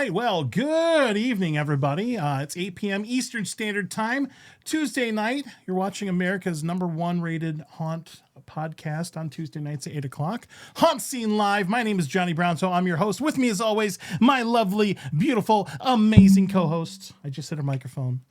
right. Well, good evening, everybody. It's 8 p.m. Eastern Standard Time, Tuesday night. You're watching America's #1 rated haunt podcast on Tuesday nights at 8 o'clock. HauntScene Live. My name is Johnny Brown, so I'm your host. With me, as always, my lovely, beautiful, amazing co-host. I just hit a microphone.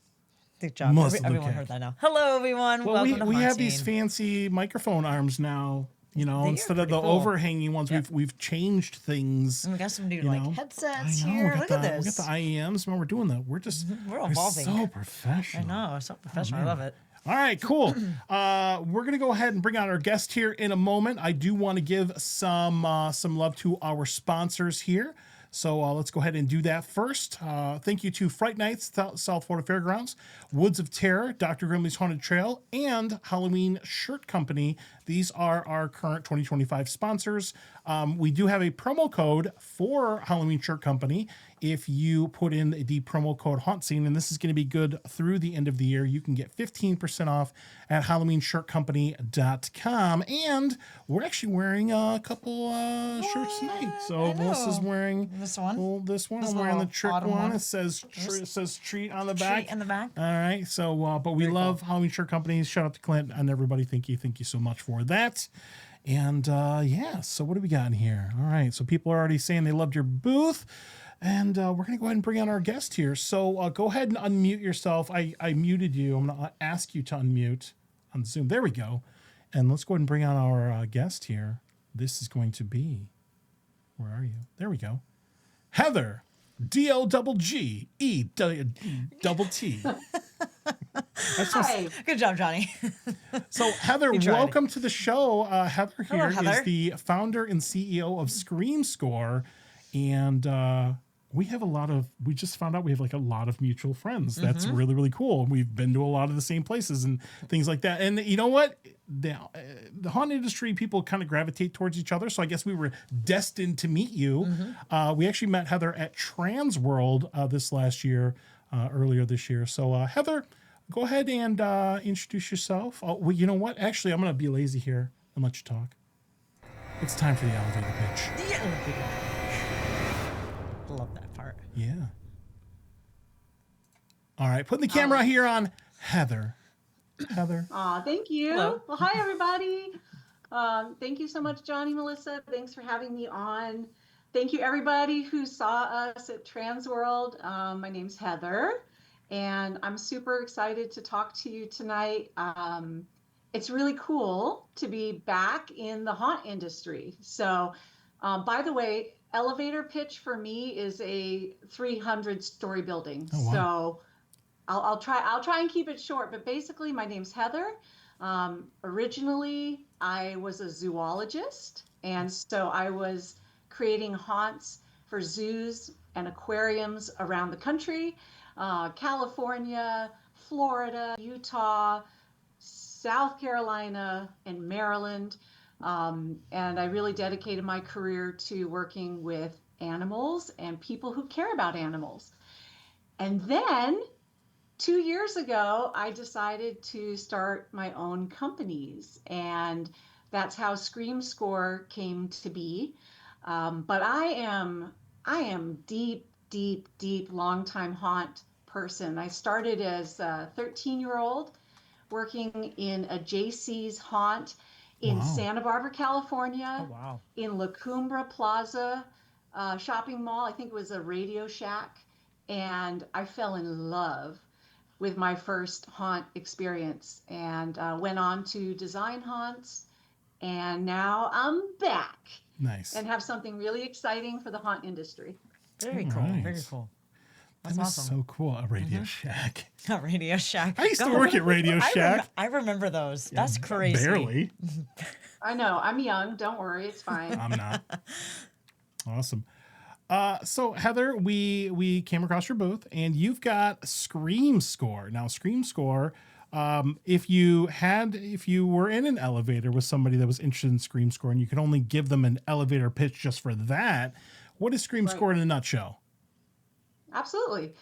Good job. Everyone heard that now. Hello, everyone. Well, Welcome to we have HauntScene. these fancy microphone arms now. You know, They instead are of the pretty cool. overhanging ones, we've changed things. And we got some new you know. headsets I know, here. we Look got at the this. IEMs. When we're doing that, we're evolving. so professional. I know. So professional. I love it. All right, cool. We're gonna go ahead and bring out our guest here in a moment. I do want to give some love to our sponsors here. So let's go ahead and do that first. Thank you to Fright Nights, South Florida Fairgrounds, Woods of Terror, Dr. Grimley's Haunted Trail, and Halloween Shirt Company. These are our current 2025 sponsors. We do have a promo code for Halloween Shirt Company. If you put in the promo code HauntScene, and this is going to be good through the end of the year, you can get 15% off at HalloweenShirtCompany.com. And we're actually wearing a couple shirts tonight. So Melissa's wearing this one. I'm wearing the trick one. It says treat on the back. Treat in the back. All right. So, but we love Halloween Shirt Company. Shout out to Clint and everybody. Thank you so much for that. And so what do we got in here? All right. So people are already saying they loved your booth. And we're going to go ahead and bring on our guest here. So go ahead and unmute yourself. I muted you. I'm going to ask you to unmute on Zoom. There we go. And let's go ahead and bring on our guest here. This is going to be, where are you? There we go. Heather, DLGGET. Hi. Good job, Johnny. So Heather, welcome to the show. Heather here Hello, Heather. is the founder and CEO of Scream Score. And we just found out we have like a lot of mutual friends. That's really, really cool. We've been to a lot of the same places and things like that. And you know what? The haunt industry, people kind of gravitate towards each other. So I guess we were destined to meet you. We actually met Heather at Trans World earlier this year. So Heather, go ahead and introduce yourself. Oh, well, you know what? Actually, I'm going to be lazy here and let you talk. It's time for the elevator pitch. Love that part. Yeah. All right, putting the camera here on Heather. Heather. Thank you. Hello. Well, hi, everybody. Thank you so much, Johnny, Melissa. Thanks for having me on. Thank you, everybody who saw us at Trans World. My name's Heather, and I'm super excited to talk to you tonight. It's really cool to be back in the haunt industry. So, by the way, elevator pitch for me is a 300-story building. Oh, wow. So I'll try and keep it short, but basically my name's Heather. Originally I was a zoologist, and so I was creating haunts for zoos and aquariums around the country, California, Florida, Utah, South Carolina, and Maryland. And I really dedicated my career to working with animals and people who care about animals. And then 2 years ago, I decided to start my own companies, and that's how Scream Score came to be. But I am deep, longtime haunt person. I started as a 13-year-old working in a JC's haunt in Santa Barbara, California, in La Cumbra Plaza shopping mall. I think it was a Radio Shack. And I fell in love with my first haunt experience and went on to design haunts. And now I'm back. Nice. And have something really exciting for the haunt industry. Very cool. Nice. Very cool. That's That is awesome. so cool. A Radio Shack. A Radio Shack. I used to work at Radio Shack. I remember those. That's crazy. Barely. I know. I'm young. Don't worry. It's fine. I'm not. Awesome. So Heather, we came across your booth, and you've got Scream Score. Now, Scream Score, if you were in an elevator with somebody that was interested in Scream Score, and you could only give them an elevator pitch just for that, what is Scream Score in a nutshell? Absolutely.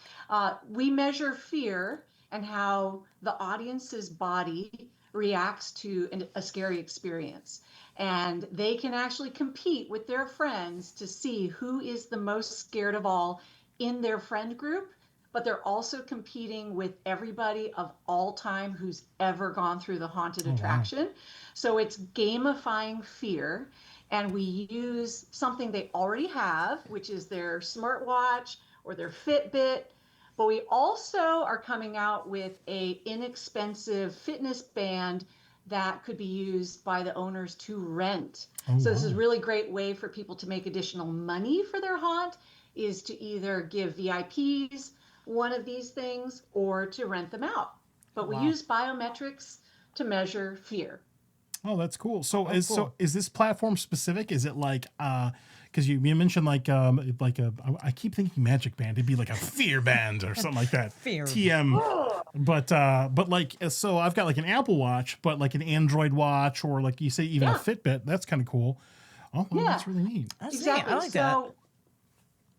We measure fear and how the audience's body reacts to a scary experience. And they can actually compete with their friends to see who is the most scared of all in their friend group, but they're also competing with everybody of all time who's ever gone through the haunted Oh, wow. attraction. So it's gamifying fear. And we use something they already have, which is their smartwatch or their Fitbit. But we also are coming out with a inexpensive fitness band that could be used by the owners to rent. Oh, So this is a wow. really great way for people to make additional money for their haunt, is to either give VIPs one of these things or to rent them out. But we Wow. use biometrics to measure fear. Oh, that's cool. So Oh, cool. is this platform specific? Is it like because you mentioned like I keep thinking Magic Band. It'd be like a Fear Band or something like that. Fear. TM. But like so I've got like an Apple Watch, but like an Android watch or like you say even a Yeah. Fitbit. That's kind of cool. Oh, well, Yeah. that's really neat. That's Exactly. neat. I like that. So,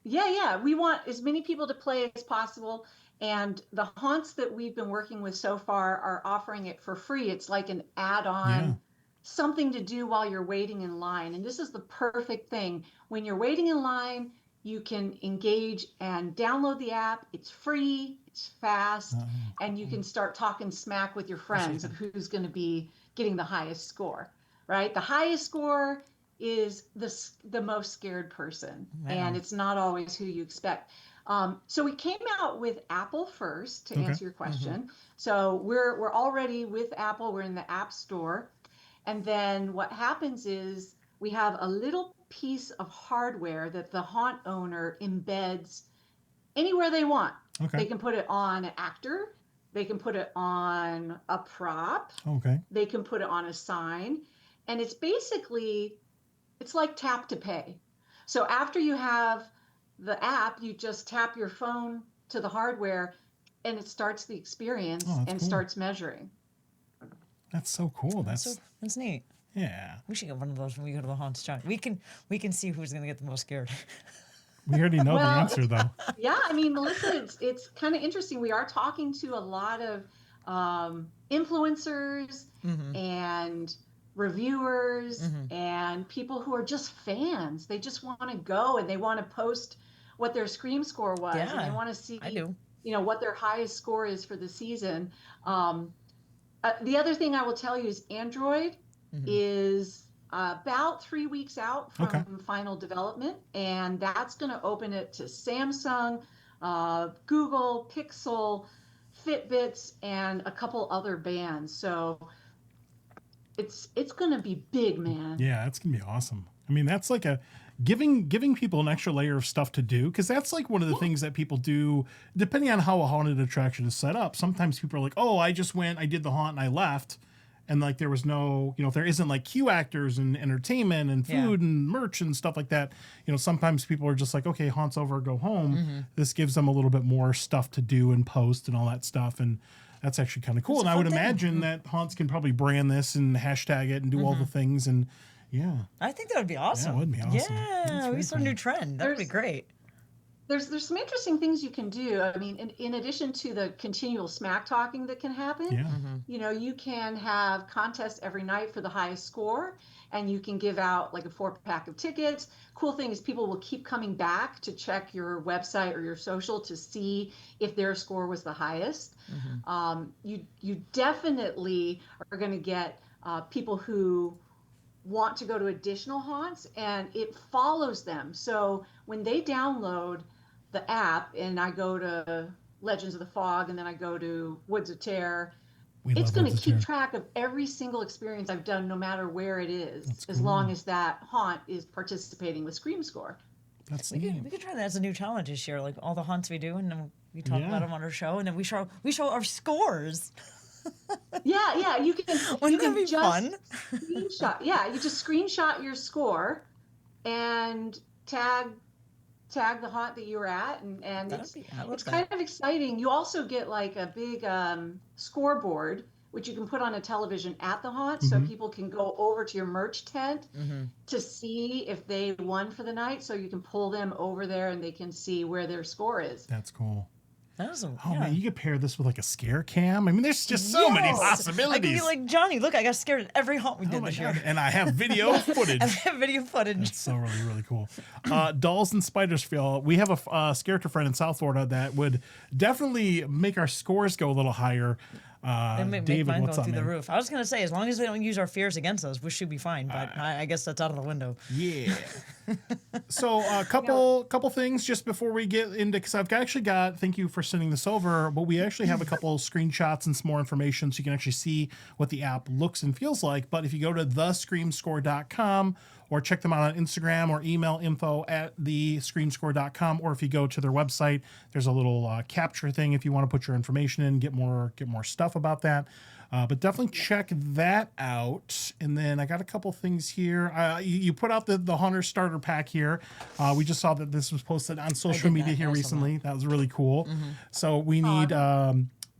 yeah, we want as many people to play as possible. And the haunts that we've been working with so far are offering it for free. It's like an add-on, Yeah. something to do while you're waiting in line. And this is the perfect thing. When you're waiting in line, you can engage and download the app. It's free, it's fast, Oh, and you can start talking smack with your friends of who's going to be getting the highest score, right? The highest score is the most scared person, and it's not always who you expect. So we came out with Apple first to Okay. answer your question. So we're already with Apple. We're in the App Store, and then what happens is we have a little piece of hardware that the haunt owner embeds anywhere they want. Okay. They can put it on an actor. They can put it on a prop. Okay. They can put it on a sign. And it's like tap to pay. So after you have the app, you just tap your phone to the hardware and it starts the experience Oh, that's and cool. starts measuring. That's so cool. That's That's neat. yeah. We should get one of those when we go to the haunts, John. We can see who's gonna get the most scared. We already know the Well, answer though. Yeah, I mean, Melissa, it's kind of interesting. We are talking to a lot of influencers and reviewers and people who are just fans. They just want to go and they want to post what their Scream score was, and they Yeah, want to see, I do. what their highest score is for the season. The other thing I will tell you is Android is about 3 weeks out from Okay. final development, and that's going to open it to Samsung, Google, Pixel, Fitbits, and a couple other bands. So it's going to be big, man. Yeah, that's gonna be awesome. I mean, that's like a giving people an extra layer of stuff to do because that's like one of the things that people do depending on how a haunted attraction is set up. Sometimes people are like, "Oh, I just went, I did the haunt, and I left." And like there was no, if there isn't like queue actors and entertainment and food and merch and stuff like that, sometimes people are just like, okay, haunt's over, go home. This gives them a little bit more stuff to do and post and all that stuff. And that's actually kind of cool. It's And a I would fun thing. imagine that haunts can probably brand this and hashtag it and do all the things. And yeah, I think that would be awesome. would be awesome. That's Yeah, very we start a new trend. That would be great. There's some interesting things you can do. I mean, in addition to the continual smack talking that can happen, yeah. you can have contests every night for the highest score, and you can give out like a 4-pack of tickets. Cool thing is people will keep coming back to check your website or your social to see if their score was the highest. You definitely are going to get people who want to go to additional haunts, and it follows them. So when they download the app and I go to Legends of the Fog and then I go to Woods of Terror, it's going to keep track of every single experience I've done, no matter where it is, That's as cool. long as that haunt is participating with Scream Score. That's We neat. could try that as a new challenge this year, like all the haunts we do, and then we talk Yeah. about them on our show, and then we show our scores. Yeah, you can. Wouldn't you that be just fun? Screenshot. Yeah, you just screenshot your score and tag the haunt that you were at, and I love it's that. kind of exciting. You also get like a big scoreboard, which you can put on a television at the haunt, so people can go over to your merch tent to see if they won for the night. So you can pull them over there, and they can see where their score is. That's cool. Oh man, you could pair this with like a scare cam. I mean, there's just so many possibilities. I could be like, Johnny, look, I got scared at every haunt we did this year. And I have video footage. That's so really, really cool. Dolls and Spiders feel. We have a Scareactor friend in South Florida that would definitely make our scores go a little higher. David, mine what's go up, through man? the roof. I was gonna say, as long as they don't use our fears against us, we should be fine. But I guess that's out of the window. Yeah. So a couple things just before we get into, because I've actually got, thank you for sending this over, but we actually have a couple screenshots and some more information so you can actually see what the app looks and feels like. But if you go to thescreamscore.com or check them out on Instagram or email info@thescreamscore.com, or if you go to their website, there's a little capture thing if you want to put your information in, get more stuff about that. But definitely check that out. And then I got a couple things here. You put out the Haunter starter pack here. We just saw that this was posted on social media here recently. That was really cool. So we need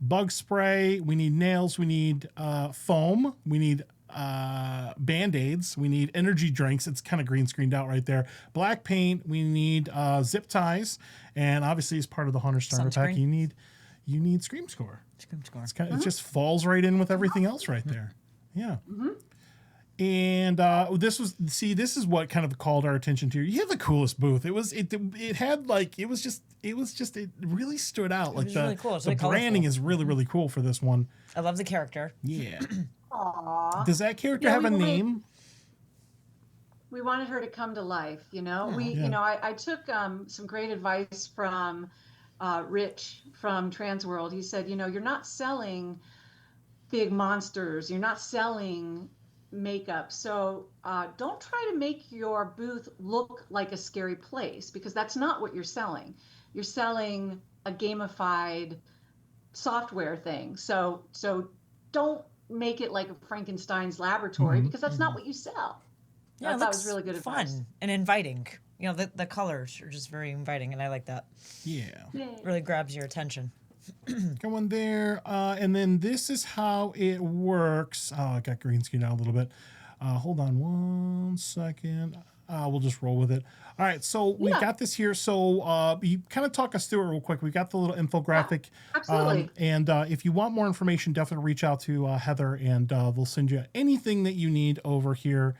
bug spray. We need nails. We need foam. We need Band-Aids. We need energy drinks. It's kind of green screened out right there. Black paint. We need zip ties. And obviously, as part of the Haunter starter pack, you need Scream Score. It's kind of, it just falls right in with everything else right there. Yeah. And this is what kind of called our attention to. You have the coolest booth. It really stood out. Like really cool. The branding is really, really cool for this one. I love the character. Yeah. Aww. Does that character have a name? We wanted her to come to life, you know. I took some great advice from Rich from Transworld. He said, you're not selling big monsters, you're not selling makeup, so don't try to make your booth look like a scary place, because that's not what you're selling. You're selling a gamified software thing. So don't make it like a Frankenstein's laboratory, because that's not what you sell. Yeah, that was really good advice. Fun and inviting. The colors are just very inviting, and I like that. Yeah. Really grabs your attention. Go in there. And then this is how it works. Oh, I got green screen out a little bit. Hold on 1 second. We'll just roll with it. All right, so we've got this here. So you kind of talk us through it real quick. We got the little infographic. Yeah, absolutely. And if you want more information, definitely reach out to Heather, and they'll send you anything that you need over here.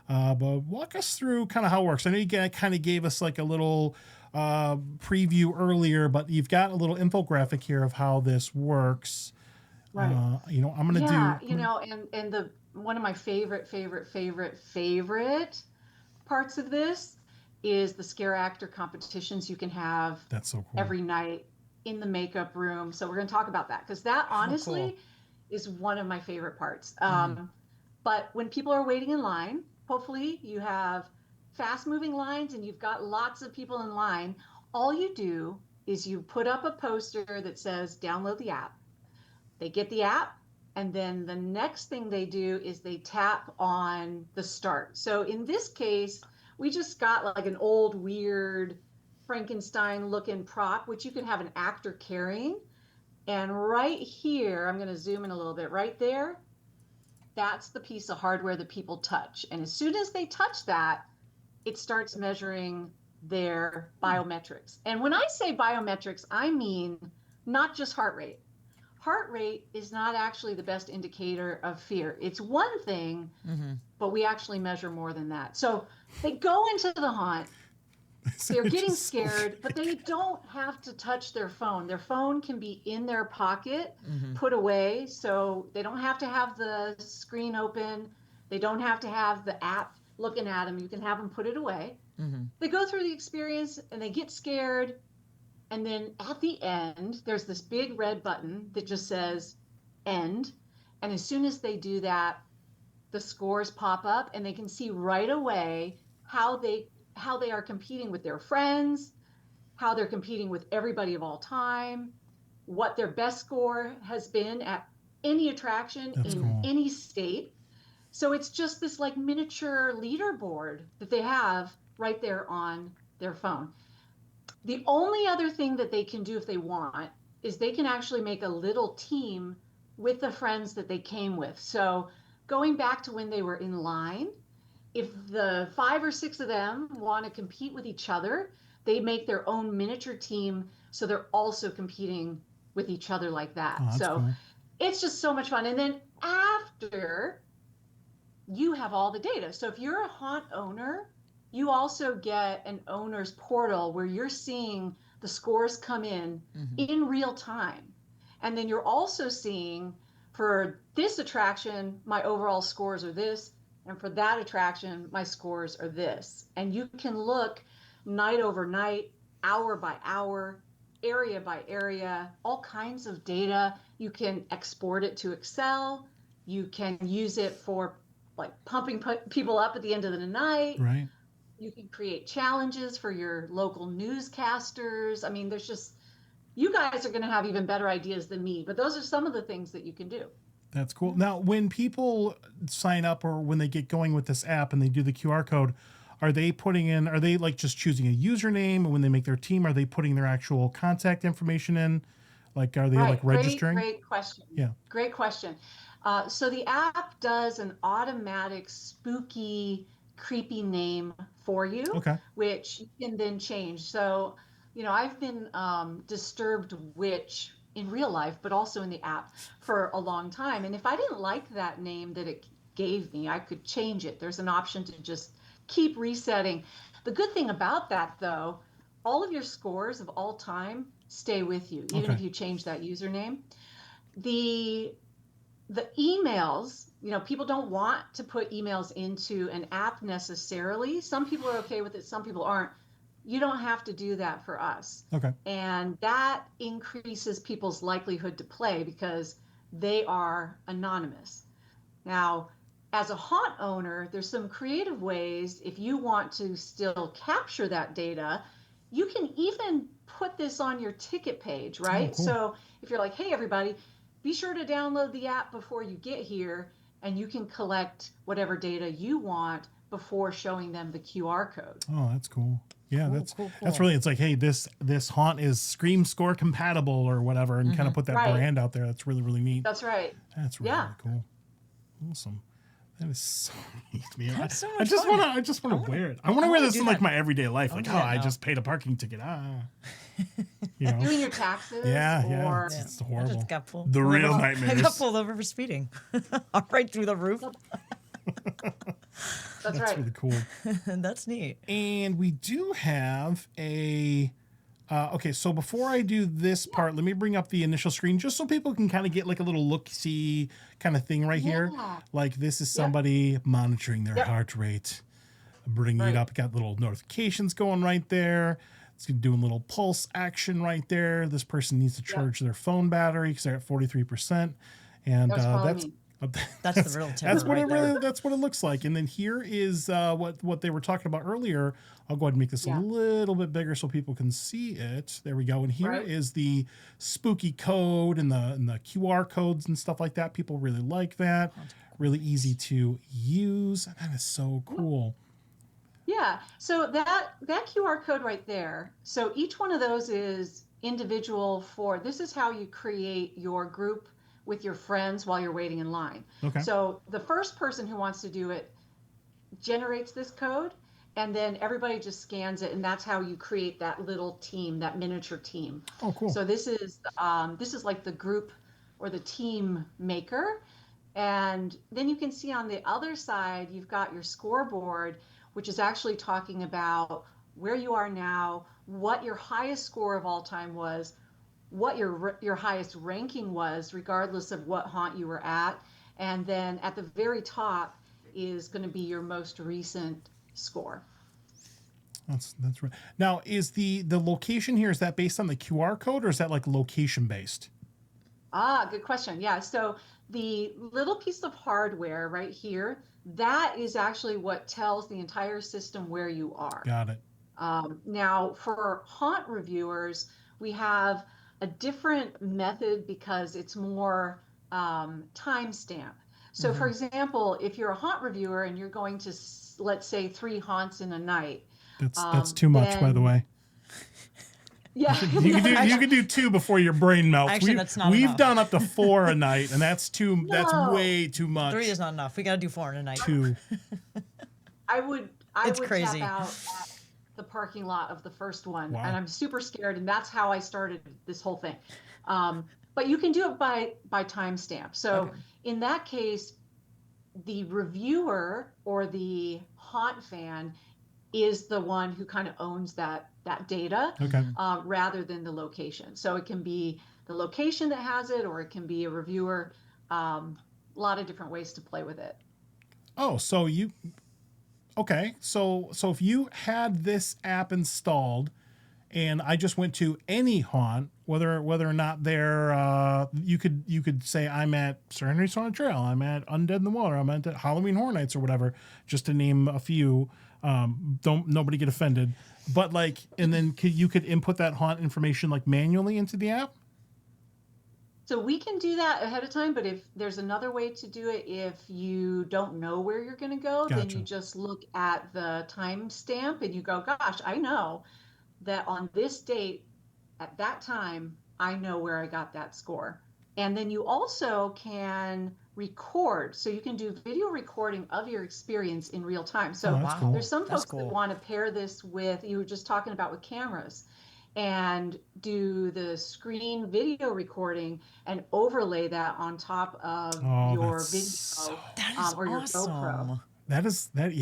But walk us through kind of how it works. I know you kind of gave us like a little preview earlier, but you've got a little infographic here of how this works. Right. I'm going to do. And one of my favorite parts of this is the Scareactor competitions you can have. That's so cool. Every night in the makeup room. So we're going to talk about that, because that honestly is one of my favorite parts. But when people are waiting in line, hopefully you have fast moving lines and you've got lots of people in line. All you do is you put up a poster that says download the app. They get the app, and then the next thing they do is they tap on the start. So in this case, we just got like an old weird Frankenstein looking prop, which you can have an actor carrying. And right here, I'm going to zoom in a little bit, right there, that's the piece of hardware that people touch. And as soon as they touch that, it starts measuring their biometrics. And when I say biometrics, I mean not just heart rate. Heart rate is not actually the best indicator of fear. It's one thing, but we actually measure more than that. So they go into the haunt, they're getting scared, but they don't have to touch their phone. Their phone can be in their pocket, put away, so they don't have to have the screen open. They don't have to have the app looking at them. You can have them put it away. They go through the experience and they get scared. And then at the end, there's this big red button that just says end. And as soon as they do that, the scores pop up and they can see right away how they are competing with their friends, how they're competing with everybody of all time, what their best score has been at any attraction in any state. So it's just this like miniature leaderboard that they have right there on their phone. The only other thing that they can do if they want is they can actually make a little team with the friends that they came with. So going back to when they were in line, if the 5 or 6 of them want to compete with each other, they make their own miniature team So they're also competing with each other like that. Oh, that's So cool. it's just so much fun. And then after, you have all the data. So if you're a haunt owner, you also get an owner's portal where you're seeing the scores come in real time. And then you're also seeing, for this attraction, my overall scores are this, and for that attraction, my scores are this. And you can look night over night, hour by hour, area by area, all kinds of data. You can export it to Excel. You can use it for like pumping people up at the end of the night. Right. You can create challenges for your local newscasters. I mean, there's just, you guys are going to have even better ideas than me, but those are some of the things that you can do. That's cool. Now, when people sign up or when they get going with this app and they do the QR code, are they like just choosing a username? And when they make their team, are they putting their actual contact information in? Like, are they like registering? Great question. Yeah. Great question. So the app does an automatic spooky, creepy name for you, Okay. which you can then change. So, I've been Disturbed Witch in real life, but also in the app for a long time. And if I didn't like that name that it gave me, I could change it. There's an option to just keep resetting. The good thing about that, though, all of your scores of all time stay with you, even if you change that username. The emails, people don't want to put emails into an app necessarily. Some people are okay with it, some people aren't. You don't have to do that for us. Okay. And that increases people's likelihood to play because they are anonymous. Now, as a haunt owner, there's some creative ways. If you want to still capture that data, you can even put this on your ticket page, right? Oh, cool. So if you're like, hey, everybody, be sure to download the app before you get here, and you can collect whatever data you want before showing them the QR code. Oh, that's cool. Yeah, Cool. that's really, it's like, hey, this haunt is Scream Score compatible or whatever, and kind of put that brand out there. That's really, really neat. That's right. That's really, really cool. Awesome. That is so neat, man. That's so I much just fun. want to wear it. I want to wear this in like that. my everyday life. Like, do oh, that I now. just paid a parking ticket. Doing your taxes. Yeah. Or It's I horrible. just got pulled. The real I nightmares. got pulled over for speeding, right through the roof. That's That's right. really cool. That's neat. And we do have a. Okay, so before I do this part, let me bring up the initial screen just so people can kind of get like a little look-see kind of thing right here. Like this is somebody monitoring their heart rate, bringing it up. Got little notifications going right there. It's doing a little pulse action right there. This person needs to charge their phone battery because they're at 43%, and That's the real terror. That's what right it there. really. That's what it looks like. And then here is what they were talking about earlier. I'll go ahead and make this a little bit bigger so people can see it. There we go. And here is the spooky code and the QR codes and stuff like that. People really like that. Really easy to use. That is so cool. Yeah. So that QR code right there. So each one of those is individual for. This is how you create your group with your friends while you're waiting in line. Okay. So the first person who wants to do it generates this code, and then everybody just scans it, and that's how you create that little team, that miniature team. Oh, cool. So this is like the group or the team maker, and then you can see on the other side you've got your scoreboard, which is actually talking about where you are now, what your highest score of all time was, what your highest ranking was, regardless of what haunt you were at. And then at the very top is going to be your most recent score. That's right. Now, is the location here, is that based on the QR code or is that like location based? Good question. Yeah. So the little piece of hardware right here, that is actually what tells the entire system where you are. Got it. Now, for haunt reviewers, we have a different method because it's more timestamp. So for example, if you're a haunt reviewer and you're going to, let's say, 3 haunts in a night. That's too much, by the way. Yeah. You can do 2 before your brain melts. Actually, that's not We've enough. done up to 4 a night, and that's that's way too much. 3 is not enough. We got to do 4 in a night. 2. I would It's tap crazy. out the parking lot of the first one, Wow. and I'm super scared, and that's how I started this whole thing. But you can do it by timestamp. So Okay. in that case, the reviewer or the haunt fan is the one who kind of owns that data, Okay. rather than the location. So it can be the location that has it, or it can be a reviewer. A lot of different ways to play with it. Oh, so you okay? So if you had this app installed, and I just went to any haunt, whether or not they're you could say I'm at Sir Henry's Haunted Trail, I'm at Undead in the Water, I'm at Halloween Horror Nights or whatever, just to name a few. Don't nobody get offended, but like, and then you could input that haunt information like manually into the app. So we can do that ahead of time, but if there's another way to do it, if you don't know where you're going to go, then Gotcha. you just look at the timestamp and you go, gosh, I know that on this date at that time, I know where I got that score. And then you also can record. So you can do video recording of your experience in real time. So Oh, that's cool. there's some That's folks that cool. want to pair this with, you were just talking about with cameras, and do the screen video recording and overlay that on top of Oh, your that's video, so That is or your GoPro. awesome. that's That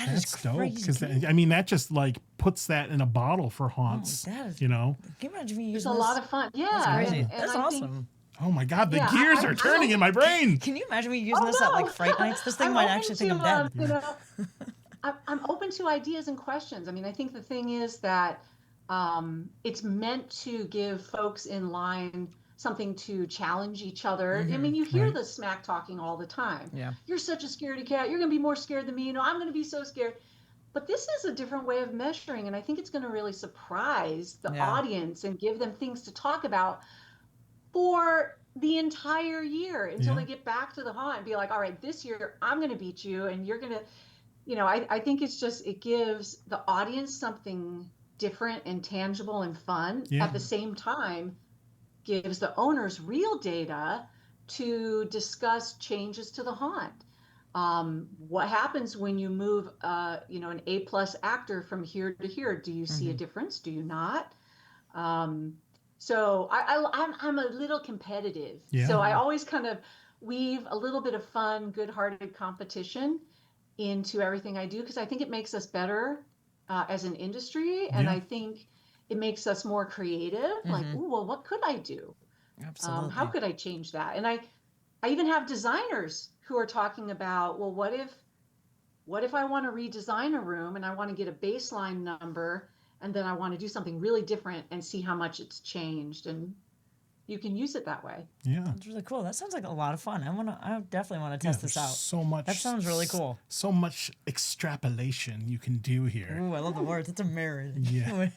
is dope, crazy. because I mean that just like puts that in a bottle for haunts. that is- You know. Can you imagine me It's using a this? lot of fun. That's Yeah. crazy. And That's I think, awesome. Oh my God, the yeah, gears are turning in my brain. Can you imagine me using oh this at like no, Fright Nights? This thing I'm might open actually think to, I'm dead. you know, I'm open to ideas and questions. I mean, I think the thing is that it's meant to give folks in line something to challenge each other. I mean, you hear Right. the smack talking all the time. Yeah. You're such a scaredy cat. You're going to be more scared than me. You know, I'm going to be so scared. But this is a different way of measuring, and I think it's going to really surprise the Yeah. audience and give them things to talk about for the entire year until Yeah. they get back to the haunt and be like, all right, this year I'm going to beat you, and you're going to, you know, I think it's just, it gives the audience something different and tangible and fun. Yeah. At the same time, gives the owners real data to discuss changes to the haunt. What happens when you move, you know, an A+ actor from here to here? Do you see a difference? Do you not? So I'm a little competitive. Yeah. So I always kind of weave a little bit of fun, good-hearted competition into everything I do, because I think it makes us better as an industry, and Yeah. I think it makes us more creative. Like, ooh, well, what could I do? Absolutely. How could I change that? And I even have designers who are talking about, well, what if I want to redesign a room and I want to get a baseline number, and then I want to do something really different and see how much it's changed, and you can use it that way. Yeah. That's really cool. That sounds like a lot of fun. I definitely want to Yeah, test this there's out. so much. That sounds really cool. So much extrapolation you can do here. Ooh, I love the words. It's a marriage. Yeah.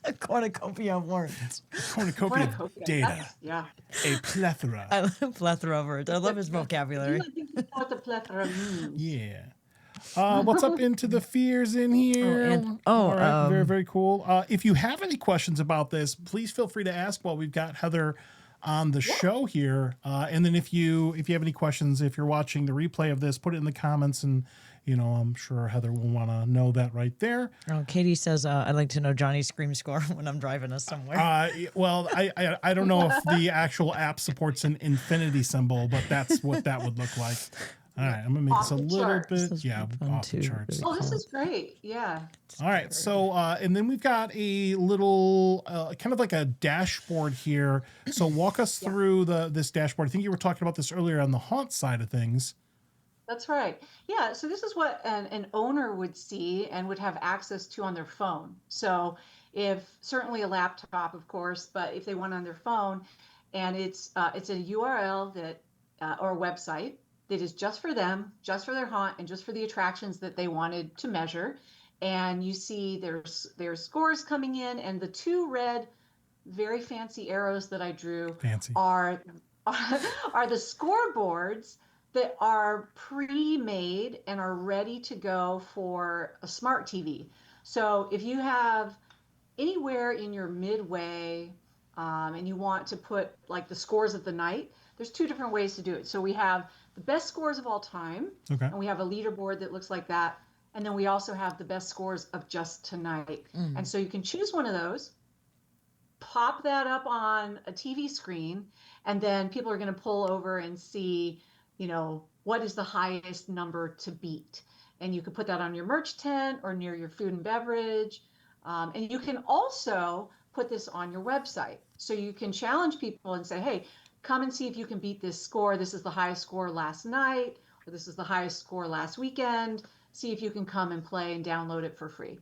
A cornucopia of words. Cornucopia of Cornucopia, data. that's- Yeah. A plethora. I love a plethora of words. I love his vocabulary. I think you know what the plethora means. Yeah. What's up into the fears in here? All right, very, very cool. If you have any questions about this, please feel free to ask while we've got Heather on the show here. And then if you have any questions, if you're watching the replay of this, put it in the comments, and you know, I'm sure Heather will want to know that right there. Oh, Katie says, I'd like to know Johnny's scream score when I'm driving us somewhere. Well, I don't know if the actual app supports an infinity symbol, but that's what that would look like. All right, I'm gonna make Off this a the little charts. bit, This is yeah, fun off the too, charts. really. Oh, this is great. Yeah. All right, so and then we've got a little kind of like a dashboard here. So walk us through this dashboard. I think you were talking about this earlier on the haunt side of things. That's right. Yeah, so this is what an owner would see and would have access to on their phone. So if certainly a laptop, of course, but if they went on their phone, and it's a URL that or a website that is just for them, just for their haunt, and just for the attractions that they wanted to measure. And you see there's scores coming in, and the two red, very fancy arrows that I drew Fancy. are the scoreboards that are pre-made and are ready to go for a smart TV. So if you have anywhere in your midway and you want to put like the scores of the night, there's two different ways to do it. So we have the best scores of all time, Okay. and we have a leaderboard that looks like that. And then we also have the best scores of just tonight. And so you can choose one of those, pop that up on a TV screen, and then people are going to pull over and see, what is the highest number to beat. And you can put that on your merch tent or near your food and beverage. And you can also put this on your website. So you can challenge people and say, hey, come and see if you can beat this score. This is the highest score last night, or this is the highest score last weekend. See if you can come and play and download it for free.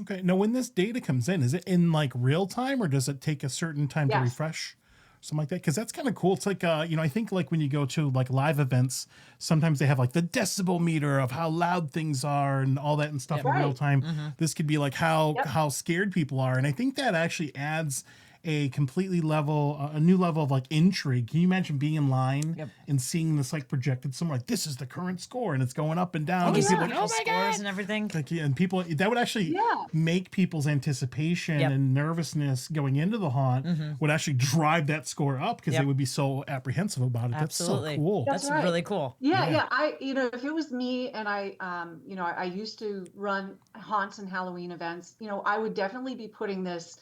Okay. Now, when this data comes in, is it in like real time, or does it take a certain time to Yes. refresh? Something like that, because that's kind of cool. It's like I think like when you go to like live events, sometimes they have like the decibel meter of how loud things are and all that and stuff in real Right. time. This could be like how Yep. scared people are, and I think that actually adds a a new level of like intrigue. Can you imagine being in line Yep. and seeing this like projected somewhere like this is the current score and it's going up and down? You And see people like, people's oh my scores god! and everything. Like, yeah, and people that would actually Yeah. make people's anticipation Yep. and nervousness going into the haunt would actually drive that score up because Yep. they would be so apprehensive about it. Absolutely. That's so cool. That's That's right. really cool. Yeah. If it was me and I used to run haunts and Halloween events, I would definitely be putting this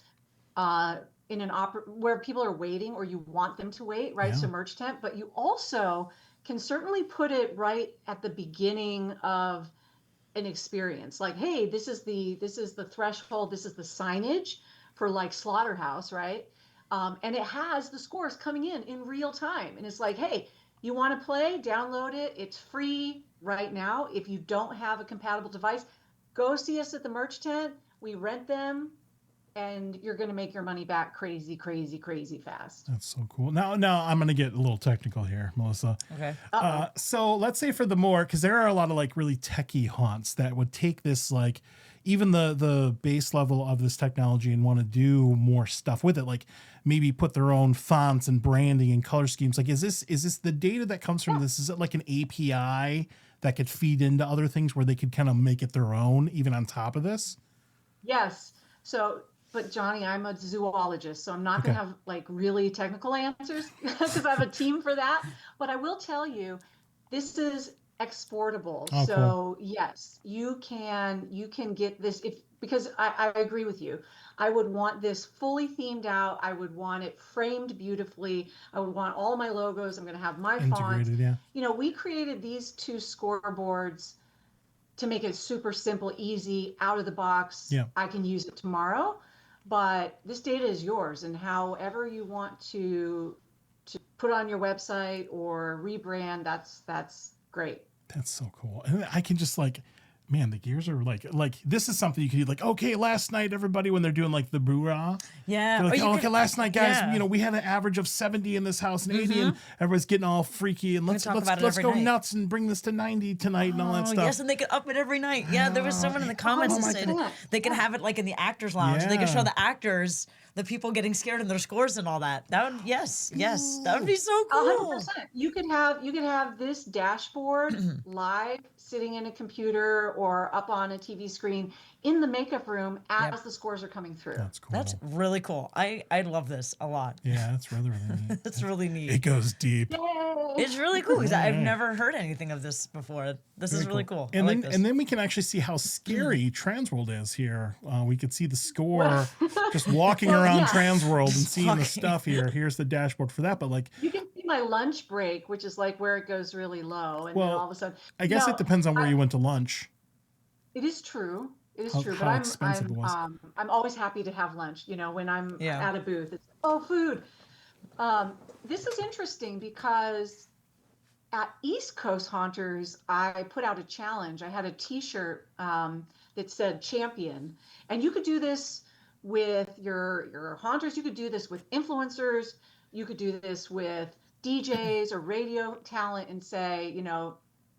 in an where people are waiting or you want them to wait, right? Yeah. So merch tent, but you also can certainly put it right at the beginning of an experience. Like, hey, this is the threshold, this is the signage for like Slaughterhouse, right? And it has the scores coming in real time. And it's like, hey, you want to play? Download it. It's free right now. If you don't have a compatible device, go see us at the merch tent. We rent them, and you're going to make your money back crazy, crazy, crazy fast. That's so cool. Now I'm going to get a little technical here, Melissa. Okay. So let's say for the more, because there are a lot of like really techie haunts that would take this like even the base level of this technology and want to do more stuff with it, like maybe put their own fonts and branding and color schemes. Like, is this the data that comes from this? Is it like an API that could feed into other things where they could kind of make it their own, even on top of this? Yes. So, but Johnny, I'm a zoologist, so I'm not going to have like really technical answers because I have a team for that. But I will tell you, this is exportable. Oh, so cool. yes, you can get this because I agree with you. I would want this fully themed out. I would want it framed beautifully. I would want all my logos. I'm going to have my fonts. Integrated, yeah. We created these two scoreboards to make it super simple, easy, out of the box. Yeah. I can use it tomorrow, but this data is yours, and however you want to put on your website or rebrand, that's great. That's so cool. And I can just like, man, the gears are like this is something you can do. Like, okay, last night, everybody, when they're doing like the boo-rah, Yeah. they're like, Or you okay, could- last night, guys, yeah. we had an average of 70 in this house and 80, and everyone's getting all freaky, and let's talk about it let's every go night. nuts and bring this to 90 tonight and all that Oh, stuff. yes, and they could up it every night. Yeah, there was someone in the comments that my said God. they could have it like in the actors lounge. They could Yeah. show the actors, the people getting scared and their scores and all that. That would yes, that would be so cool. 100%. You could have this dashboard live sitting in a computer or up on a TV screen in the makeup room as Yep. the scores are coming through. That's cool. That's really cool. I love this a lot. yeah, that's really, really neat. It's really neat. It goes deep. Yay! It's really cool because I've Alright. never heard anything of this before. This is really cool. And I like then this. and then we can actually see how scary Transworld is here. We could see the score just walking around yeah. Transworld and seeing the walking. stuff here. Here's the dashboard for that. But like, You can see my lunch break, which is like where it goes really low, and then Well, all of a sudden. I guess No, it depends on where you went to lunch. It is true. It is How- true. how But expensive it was. I'm always happy to have lunch. When I'm Yeah. at a booth, it's food. This is interesting because at East Coast Haunters, I put out a challenge. I had a T-shirt that said champion, and you could do this with your haunters. You could do this with influencers. You could do this with DJs or radio talent, and say,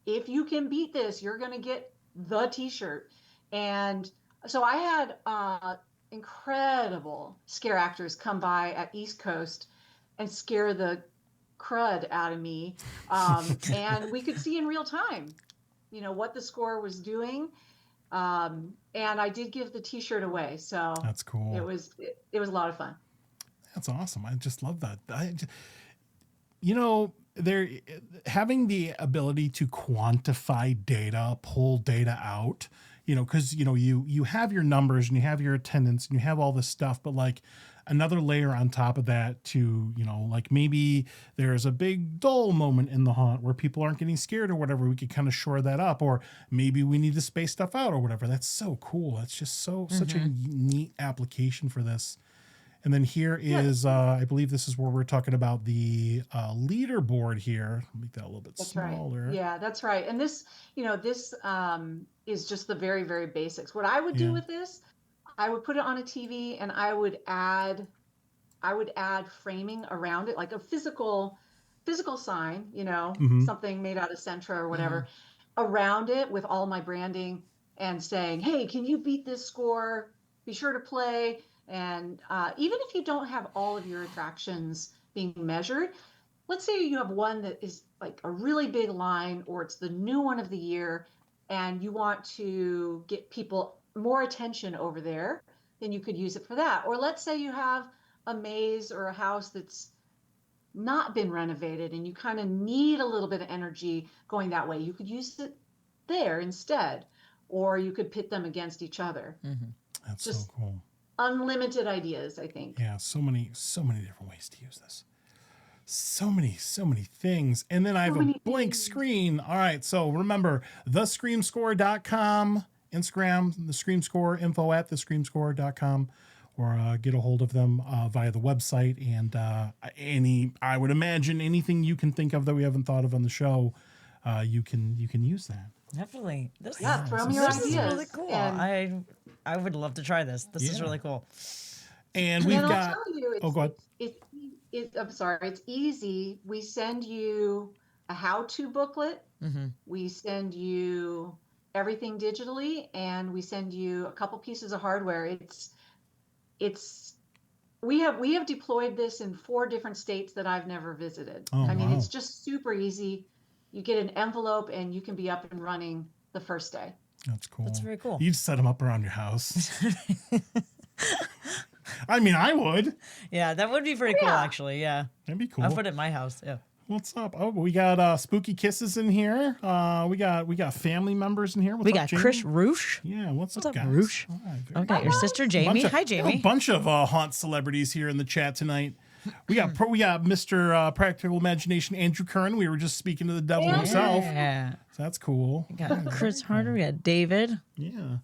if you can beat this, you're going to get the T-shirt. And so I had incredible scare actors come by at East Coast and scare the crud out of me. And we could see in real time, what the score was doing. And I did give the T-shirt away. So That's cool. it was a lot of fun. That's awesome. I just love that. there, having the ability to quantify data, pull data out, because you have your numbers and you have your attendance and you have all this stuff, but like another layer on top of that to, like maybe there's a big dull moment in the haunt where people aren't getting scared or whatever, we could kind of shore that up, or maybe we need to space stuff out or whatever. That's so cool. That's just such a neat application for this. And then here is, I believe this is where we're talking about the leaderboard here. I'll make that a little bit smaller. Right. Yeah, that's right. And this, this is just the very, very basics. What I would do with this, I would put it on a TV and I would add framing around it, like a physical sign, something made out of Centra or whatever, around it with all my branding and saying, hey, can you beat this score? Be sure to play. And even if you don't have all of your attractions being measured, let's say you have one that is like a really big line, or it's the new one of the year, and you want to get people more attention over there, then you could use it for that. Or let's say you have a maze or a house that's not been renovated and you kind of need a little bit of energy going that way. You could use it there instead, or you could pit them against each other. That's just so cool. Unlimited ideas, I think. Yeah, so many different ways to use this. So many things. And then I have a blank screen. All right, so remember, thescreamscore.com, Instagram, the Scream Score, info at thescreamscore.com, or get a hold of them via the website. And I would imagine anything you can think of that we haven't thought of on the show, you can use that. Definitely. Throw me your ideas. This is really cool. And I would love to try this. This is really cool. And we've got. I'll tell you, go ahead. I'm sorry. It's easy. We send you a how-to booklet. We send you everything digitally, and we send you a couple pieces of hardware. We have deployed this in 4 different states that I've never visited. I mean, it's just super easy. You get an envelope and you can be up and running the first day. That's cool. That's very cool. You'd set them up around your house. I mean, I would. Yeah, that would be pretty cool, actually. Yeah. That'd be cool. I'll put it in my house. Yeah. What's up? Oh, we got Spooky Kisses in here. We got family members in here. What's we up, got Jamie? Chris Roosh. Yeah, what's up, guys? Roosh? Okay, your sister Jamie. Hi, Jamie. A bunch of haunt celebrities here in the chat tonight. We got Mr. Practical Imagination Andrew Curran. We were just speaking to the devil himself. Yeah. So that's cool. We got Chris Harder. We got David. Yeah.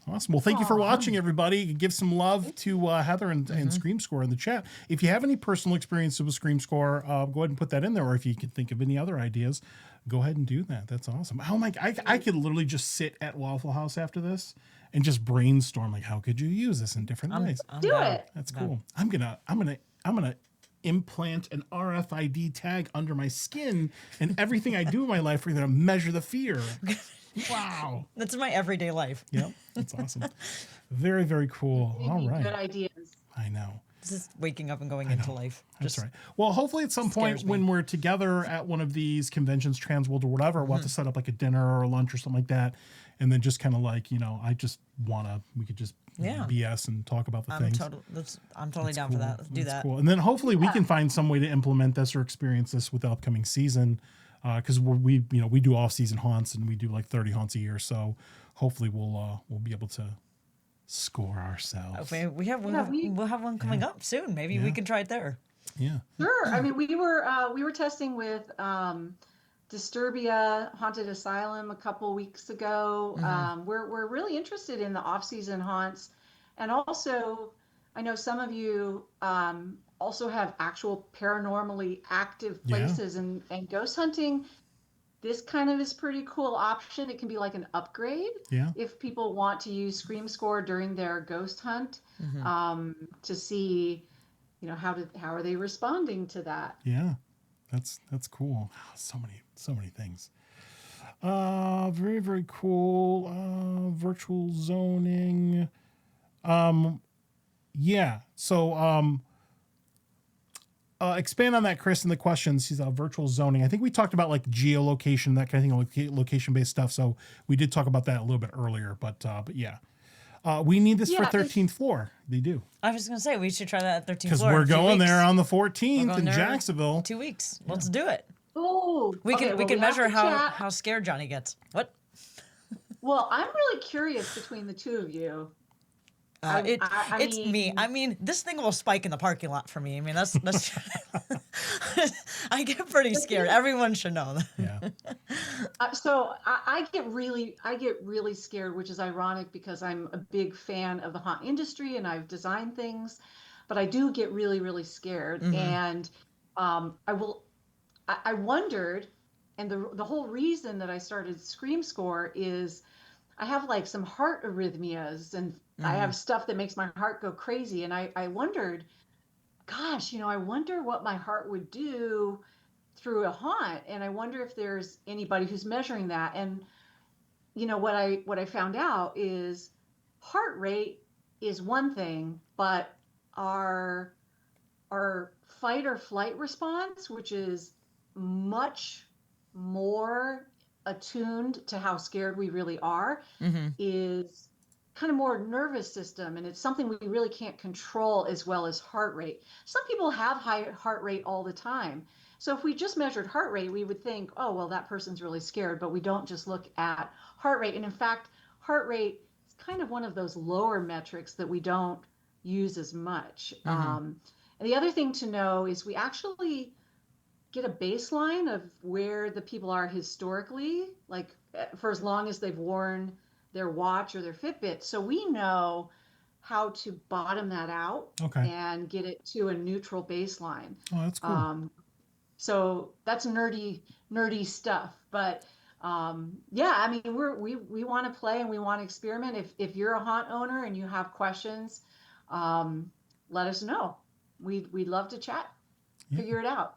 Awesome. Well, thank you for watching, everybody. Give some love to Heather and Scream Score in the chat. If you have any personal experiences with Scream Score, go ahead and put that in there. Or if you can think of any other ideas, go ahead and do that. That's awesome. Oh my! I could literally just sit at Waffle House after this and just brainstorm like, how could you use this in different ways? Do it. That's cool. I'm gonna implant an RFID tag under my skin, and everything I do in my life, we're gonna measure the fear. Wow. That's my everyday life. Yep. That's awesome. Very, very cool. All right. Good ideas. I know. This is waking up and going into life. That's right. Well, hopefully at some point when we're together at one of these conventions, Trans World or whatever, we'll have to set up like a dinner or a lunch or something like that. And then just kind of like, I just we could just BS and talk about the things. I'm totally down for that. Let's do that. Cool. And then hopefully we can find some way to implement this or experience this with the upcoming season. Because we do off-season haunts and we do like 30 haunts a year, so hopefully we'll be able to score ourselves. Okay, we'll have one coming up soon. Maybe we can try it there. Yeah, sure. I mean, we were testing with Disturbia Haunted Asylum a couple weeks ago. We're really interested in the off-season haunts, and also I know some of you also have actual paranormally active places and ghost hunting. This kind of is pretty cool option. It can be like an upgrade if people want to use Scream Score during their ghost hunt to see, how are they responding to that? Yeah, that's cool. So many things. Very, very cool. Virtual zoning. Yeah. So expand on that, Chris, in the questions. He's virtual zoning. I think we talked about like geolocation, that kind of thing, location-based stuff. So we did talk about that a little bit earlier, but yeah. We need this for 13th floor. They do. I was going to say, we should try that at 13th floor. Because we're going there on the 14th in Jacksonville. 2 weeks. Let's do it. Oh, We okay, can well, we can have measure to chat. how scared Johnny gets. What? Well, I'm really curious between the two of you. I It's me. I mean, mean, this thing will spike in the parking lot for me. I mean, that's I get pretty the scared. thing, Everyone should know that. Yeah. so I get really scared, which is ironic because I'm a big fan of the haunt industry and I've designed things, but I do get really, really scared. Mm-hmm. And I will, I wondered, and the whole reason that I started Scream Score is I have like some heart arrhythmias and I Mm-hmm. have stuff that makes my heart go crazy. And I wondered, gosh, I wonder what my heart would do through a haunt. And I wonder if there's anybody who's measuring that. And what I found out is heart rate is one thing, but our our fight or flight response, which is much more attuned to how scared we really are, Mm-hmm. is kind of more nervous system, and it's something we really can't control as well as heart rate. Some people have high heart rate all the time. So if we just measured heart rate, we would think, oh, well, that person's really scared, but we don't just look at heart rate. And in fact, heart rate is kind of one of those lower metrics that we don't use as much. Mm-hmm. And the other thing to know is we actually get a baseline of where the people are historically, like for as long as they've worn their watch or their Fitbit. So we know how to bottom that out Okay. and get it to a neutral baseline. Oh, that's cool. Um, so that's nerdy stuff. But yeah, I mean, we want to play and we want to experiment. If you're a haunt owner and you have questions, um, let us know. We'd love to chat, Yeah. figure it out.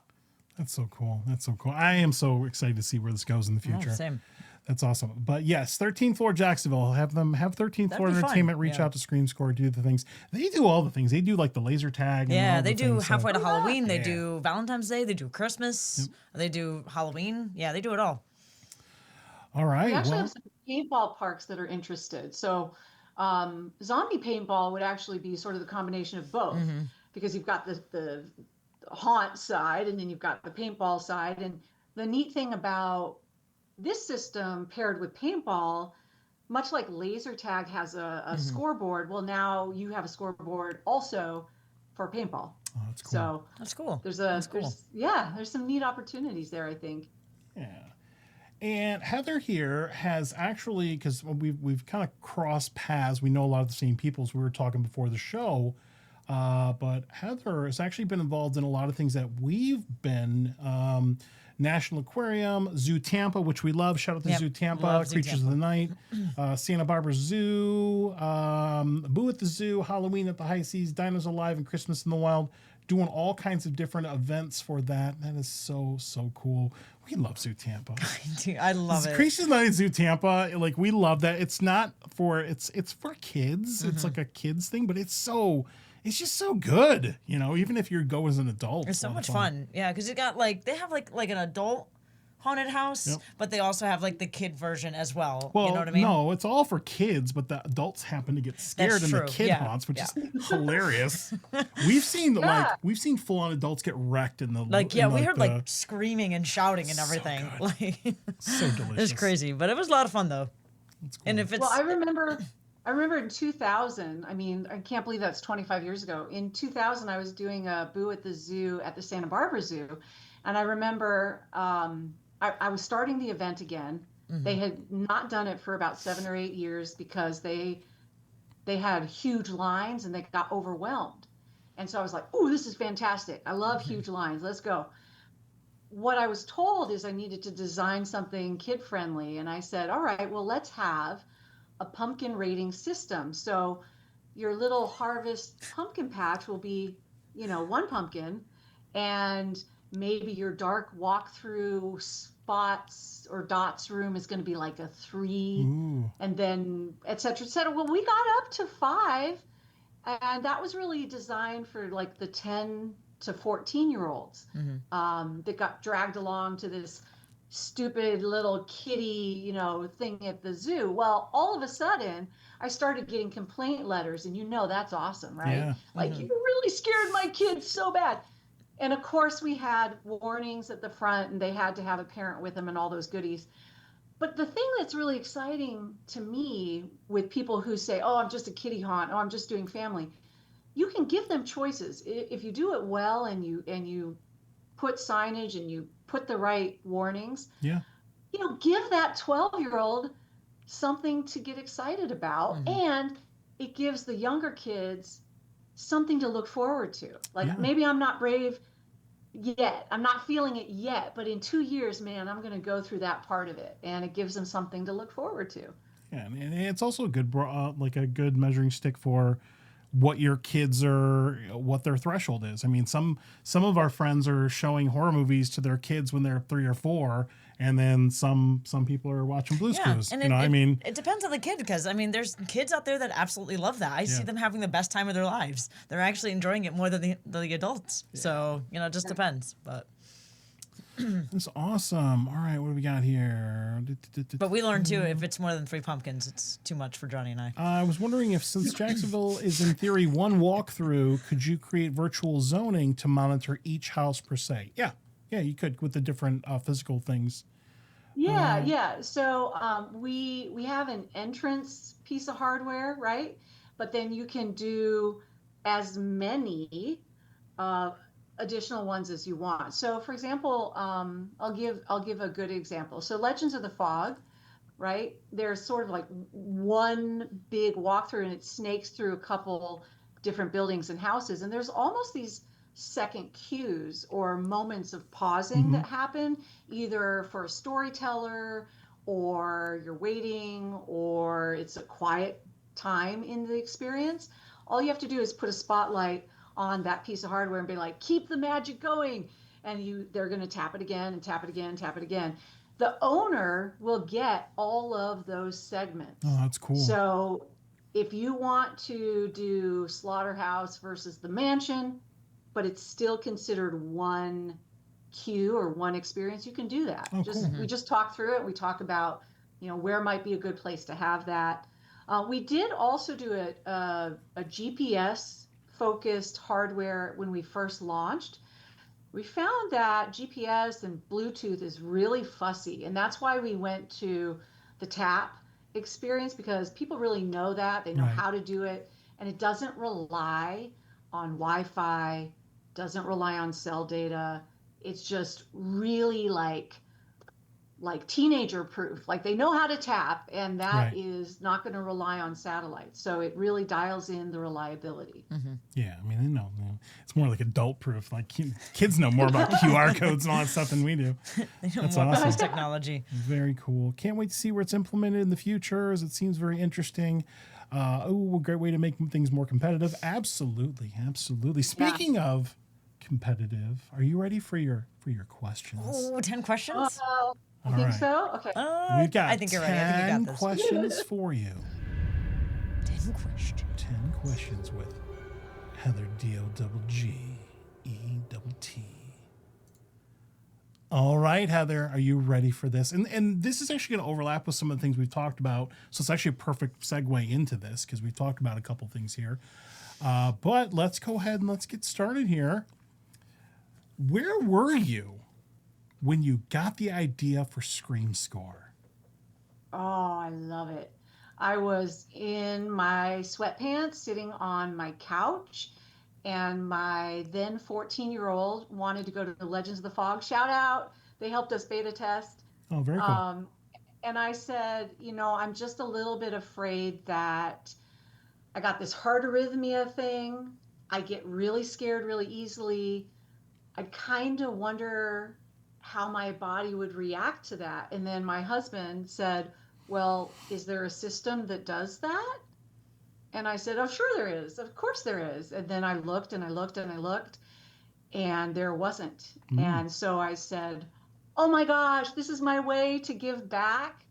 That's so cool. That's so cool. I am so excited to see where this goes in the future. Oh, same. That's awesome. But yes, 13th floor Jacksonville. Have 13th That'd floor be fun. entertainment reach Yeah. out to Scream Score, do the things. They do all the things. They do like the laser tag. And Yeah, all they the do things, so- halfway to yeah. Halloween. They Yeah. do Valentine's Day. They do Christmas. They do Halloween. Yeah, they do it all. All right. We actually Well, have some paintball parks that are interested. So zombie paintball would actually be sort of the combination of both, Mm-hmm. because you've got the haunt side and then you've got the paintball side. And the neat thing about this system paired with paintball, much like laser tag has a Mm-hmm. scoreboard, well, now you have a scoreboard also for paintball. oh, that's cool. So That's cool. there's some neat opportunities there, I think. Yeah. And Heather here has actually, because we've kind of crossed paths. We know a lot of the same people as we were talking before the show. But Heather has actually been involved in a lot of things that we've been. National Aquarium, Zoo Tampa, which we love. Shout out to Yep. Zoo Tampa, Love Zoo Creatures Tampa. of the Night, Santa Barbara Zoo, Boo at the Zoo, Halloween at the High Seas, Dinos Alive, and Christmas in the Wild. Doing all kinds of different events for that. That is so cool. We love Zoo Tampa. Dude, I love it. Creatures of the Night at Zoo Tampa, like we love that. It's not for it's for kids. Mm-hmm. It's like a kids thing, but it's just so good. Even if you go as an adult, It's a so lot of much fun. Yeah, because you got they have like an adult haunted house, Yep. but they also have like the kid version as well. Well, You know what I mean? no, it's all for kids, but the adults happen to get scared in the true, kid yeah, haunts, which yeah. is hilarious. We've seen Yeah. full on adults get wrecked in the We heard the, screaming and shouting and everything. good. Like so delicious. it's crazy, but it was a lot of fun though. It's cool. And if it's Well, I remember in 2000, I mean, I can't believe that's 25 years ago. In 2000, I was doing a Boo at the Zoo at the Santa Barbara Zoo. And I remember I was starting the event again. Mm-hmm. They had not done it for about 7 or 8 years because they had huge lines and they got overwhelmed. And so I was like, "Oh, this is fantastic. I love huge lines. Let's go." What I was told is I needed to design something kid friendly. And I said, "All right, well, let's have a pumpkin rating system. So your little harvest pumpkin patch will be, one pumpkin, and maybe your dark walkthrough spots or dots room is going to be like a 3, Ooh. and then et cetera, et cetera." Well, we got up to 5, and that was really designed for like the 10 to 14-year-olds that got dragged along to this stupid little kitty, thing at the zoo. Well, all of a sudden, I started getting complaint letters, and that's awesome, right? Yeah. Like, you really scared my kids so bad. And of course, we had warnings at the front, and they had to have a parent with them and all those goodies. But the thing that's really exciting to me with people who say, "Oh, I'm just a kiddie haunt. Oh, I'm just doing family," you can give them choices. If you do it well and you put signage and you put the right warnings, Yeah. give that 12-year-old something to get excited about, and it gives the younger kids something to look forward to. Like, Yeah. maybe I'm not brave yet. I'm not feeling it yet, but in 2 years, man, I'm going to go through that part of it, and it gives them something to look forward to. Yeah, and it's also a good, like a good measuring stick for what your kids are, what their threshold is. I mean, some of our friends are showing horror movies to their kids when they're 3 or 4, and then some people are watching Blue's Clues. And I mean, it depends on the kid, because I mean, there's kids out there that absolutely love that. I see them having the best time of their lives. They're actually enjoying it more than the adults. Yeah. So it just depends. But that's awesome. All right, what do we got here? But we learned too, if it's more than 3 pumpkins, it's too much for Johnny and I. I was wondering if, since Jacksonville is in theory one walkthrough, could you create virtual zoning to monitor each house per se? Yeah, you could, with the different physical things. Yeah. So we have an entrance piece of hardware, right? But then you can do as many additional ones as you want. So, for example, I'll give a good example. So, Legends of the Fog, right? There's sort of like one big walkthrough, and it snakes through a couple different buildings and houses, and there's almost these second cues or moments of pausing that happen, either for a storyteller, or you're waiting, or it's a quiet time in the experience. All you have to do is put a spotlight on that piece of hardware and be like, "Keep the magic going," and they're going to tap it again and tap it again and tap it again. The owner will get all of those segments. Oh, that's cool. So if you want to do Slaughterhouse versus the Mansion, but it's still considered one cue or one experience, you can do that. Oh, cool. We just talk through it. We talk about, where might be a good place to have that. We did also do a GPS focused hardware when we first launched. We found that GPS and Bluetooth is really fussy, and that's why we went to the tap experience, because people really know that. They know how to do it, and it doesn't rely on Wi-Fi, doesn't rely on cell data. It's just really like teenager proof. Like, they know how to tap, and that is not going to rely on satellites. So it really dials in the reliability. Yeah, I mean, they know. It's more like adult proof. Like, kids know more about QR codes and all that stuff than we do. They know more about technology. Very cool. Can't wait to see where it's implemented in the future, as it seems very interesting. A great way to make things more competitive. Absolutely. Speaking of competitive, are you ready for your questions? Oh, 10 questions? I think so. Okay. We've got I think you're right. I think you got this. questions for you. 10 questions. 10 questions with Heather Doggett. All right, Heather, are you ready for this? And this is actually going to overlap with some of the things we've talked about. So it's actually a perfect segue into this, because we've talked about a couple things here. But let's go ahead and let's get started here. Where were you when you got the idea for Scream Score? Oh, I love it. I was in my sweatpants sitting on my couch, and my then 14-year-old wanted to go to the Legends of the Fog. Shout out. They helped us beta test. Oh, very cool. And I said, I'm just a little bit afraid that I got this heart arrhythmia thing. I get really scared really easily. I kind of wonder how my body would react to that. And then my husband said, "Well, is there a system that does that?" And I said, "Oh, sure there is. Of course there is." And then I looked and I looked and I looked, and there wasn't. And so I said, "Oh my gosh, this is my way to give back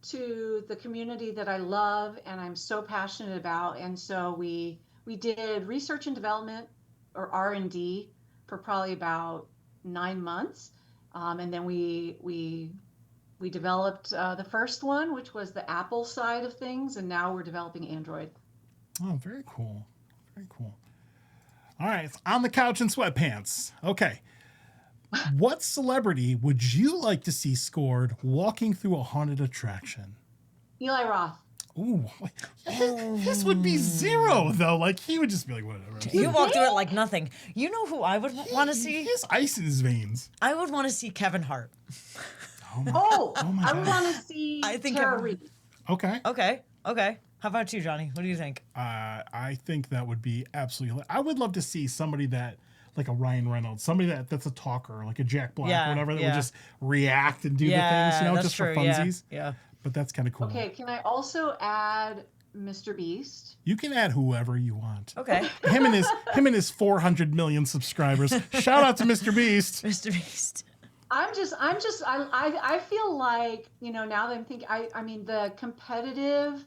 to the community that I love and I'm so passionate about." And so we did research and development, or R&D, for probably about 9 months. And then we developed the first one, which was the Apple side of things, and now we're developing Android. Oh, very cool. Very cool. All right, it's on the couch in sweatpants. Okay. What celebrity would you like to see scored walking through a haunted attraction? Eli Roth. Ooh, his would be zero though. Like he would just be like, whatever. You walk through it like nothing. You know who I would want to see? He has ice in his veins. I would want to see Kevin Hart. I would want to see Tara Reid. Okay. Okay. How about you, Johnny? What do you think? I think that would be absolutely. I would love to see somebody that, like a Ryan Reynolds, somebody that's a talker, like a Jack Black or whatever, that would just react and do the things, just for funsies. Yeah. But that's kind of cool. Okay, can I also add Mr. Beast? You can add whoever you want. Okay. Him and his 400 million subscribers. Shout out to Mr. Beast. Mr. Beast. I feel like, now that I'm thinking, I mean, the competitive,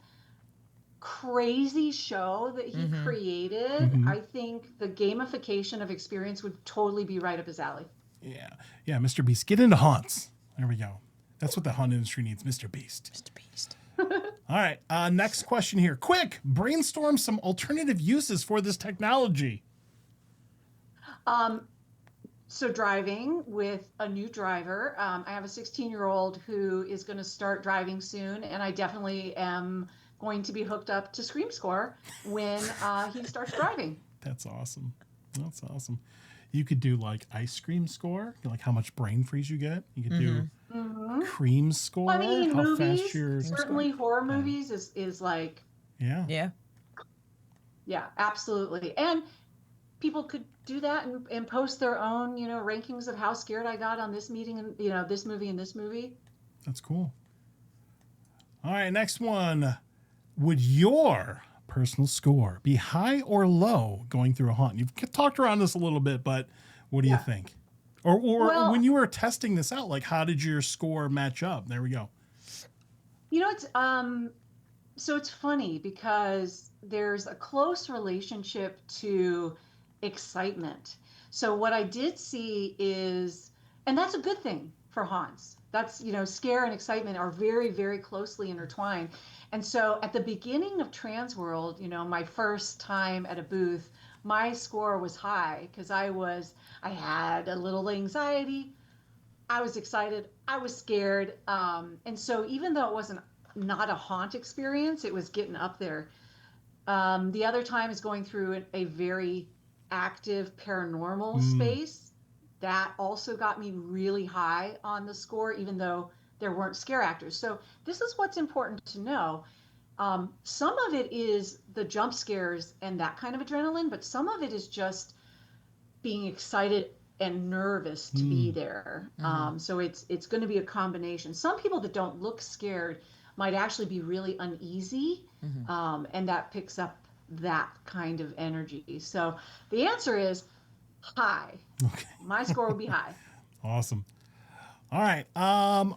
crazy show that he created, I think the gamification of experience would totally be right up his alley. Yeah, Mr. Beast. Get into haunts. There we go. That's what the haunt industry needs, Mr. Beast. Mr. Beast. All right, next question here. Quick, brainstorm some alternative uses for this technology. So driving with a new driver. I have a 16-year-old who is going to start driving soon, and I definitely am going to be hooked up to Scream Score when he starts driving. That's awesome. That's awesome. You could do like ice cream score, like how much brain freeze you get. You could do cream score. I mean, how movies, fast you're certainly horror movies is like. Yeah, absolutely. And people could do that and post their own, rankings of how scared I got on this meeting and, this movie and this movie. That's cool. All right, next one. Would your personal score be high or low going through a haunt? You've talked around this a little bit, but what do you think? Or when you were testing this out, like how did your score match up? There we go. It's so it's funny because there's a close relationship to excitement. So what I did see is, and that's a good thing for haunts. That's, scare and excitement are very, very closely intertwined. And so at the beginning of Transworld, my first time at a booth, my score was high because I had a little anxiety. I was excited. I was scared. And so even though it wasn't not a haunt experience, it was getting up there. The other time is going through a very active paranormal space. That also got me really high on the score, even though there weren't scare actors. So this is what's important to know. Some of it is the jump scares and that kind of adrenaline, but some of it is just being excited and nervous to be there. So it's going to be a combination. Some people that don't look scared might actually be really uneasy, and that picks up that kind of energy. So the answer is high. Okay. My score would be high. Awesome. All right.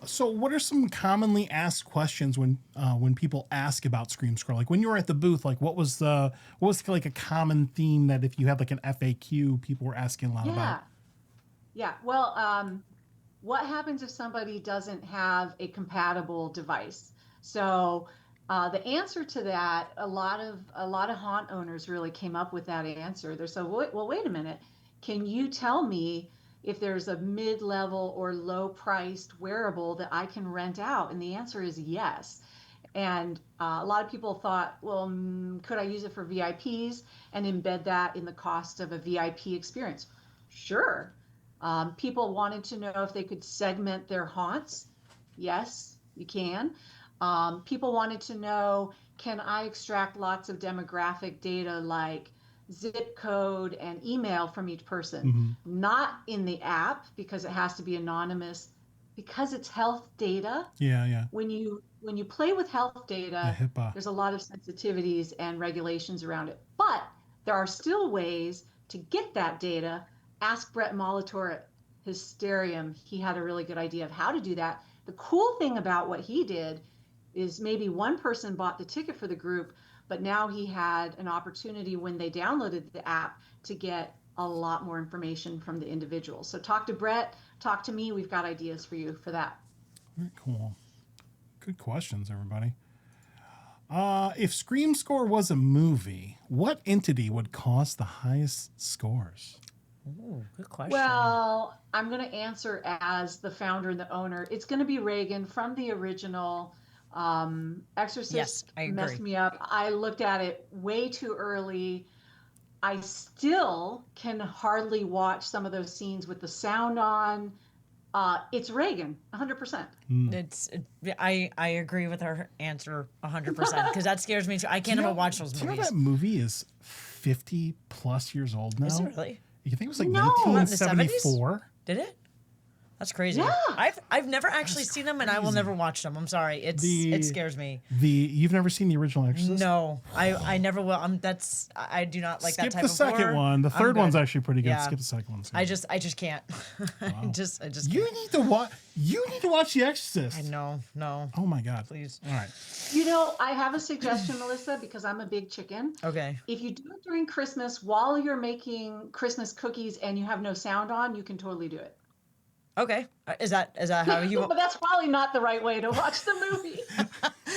So what are some commonly asked questions when people ask about Scream Score? Like when you were at the booth, like what was like a common theme that if you had like an FAQ, people were asking a lot about? Yeah. Well, what happens if somebody doesn't have a compatible device? So the answer to that, a lot of haunt owners really came up with that answer. They're so, well, wait a minute. Can you tell me if there's a mid-level or low-priced wearable that I can rent out? And the answer is yes. And a lot of people thought, well, could I use it for VIPs and embed that in the cost of a VIP experience? Sure. People wanted to know if they could segment their haunts. Yes, you can. People wanted to know, can I extract lots of demographic data like zip code and email from each person? Not in the app because it has to be anonymous, because it's health data. Yeah. When you play with health data, there's a lot of sensitivities and regulations around it. But there are still ways to get that data. Ask Brett Molitor at Hysterium. He had a really good idea of how to do that. The cool thing about what he did is maybe one person bought the ticket for the group, but now he had an opportunity when they downloaded the app to get a lot more information from the individual. So talk to Brett, talk to me. We've got ideas for you for that. Very cool. Good questions, everybody. If Scream Score was a movie, what entity would cause the highest scores? Ooh, good question. Well, I'm going to answer as the founder and the owner. It's going to be Reagan from the original. Yes, Exorcist I messed agree. me up. I looked at it way too early. I still can hardly watch some of those scenes with the sound on. It's Reagan, 100%. I agree with her answer 100% because that scares me too. I can't even watch those Do you know movies. that movie is 50 plus years old now? Is it really? You think it was like No. What, in the 1974? Did it? That's crazy. Yeah. I've never actually seen them, and I will crazy. never watch them. I'm sorry. It scares me. You've never seen the original Exorcist? No, I never will. I do not like Skip that type the of second horror. one. The I'm third one's good. actually pretty good. Yeah. Skip the second one. I just can't. I just You can't. need to watch. You need to watch The Exorcist. I know. No. Oh my god! Please. All right. You know, I have a suggestion, Melissa, because I'm a big chicken. Okay. If you do it during Christmas while you're making Christmas cookies and you have no sound on, you can totally do it. Okay. Is that how you? But that's probably not the right way to watch the movie.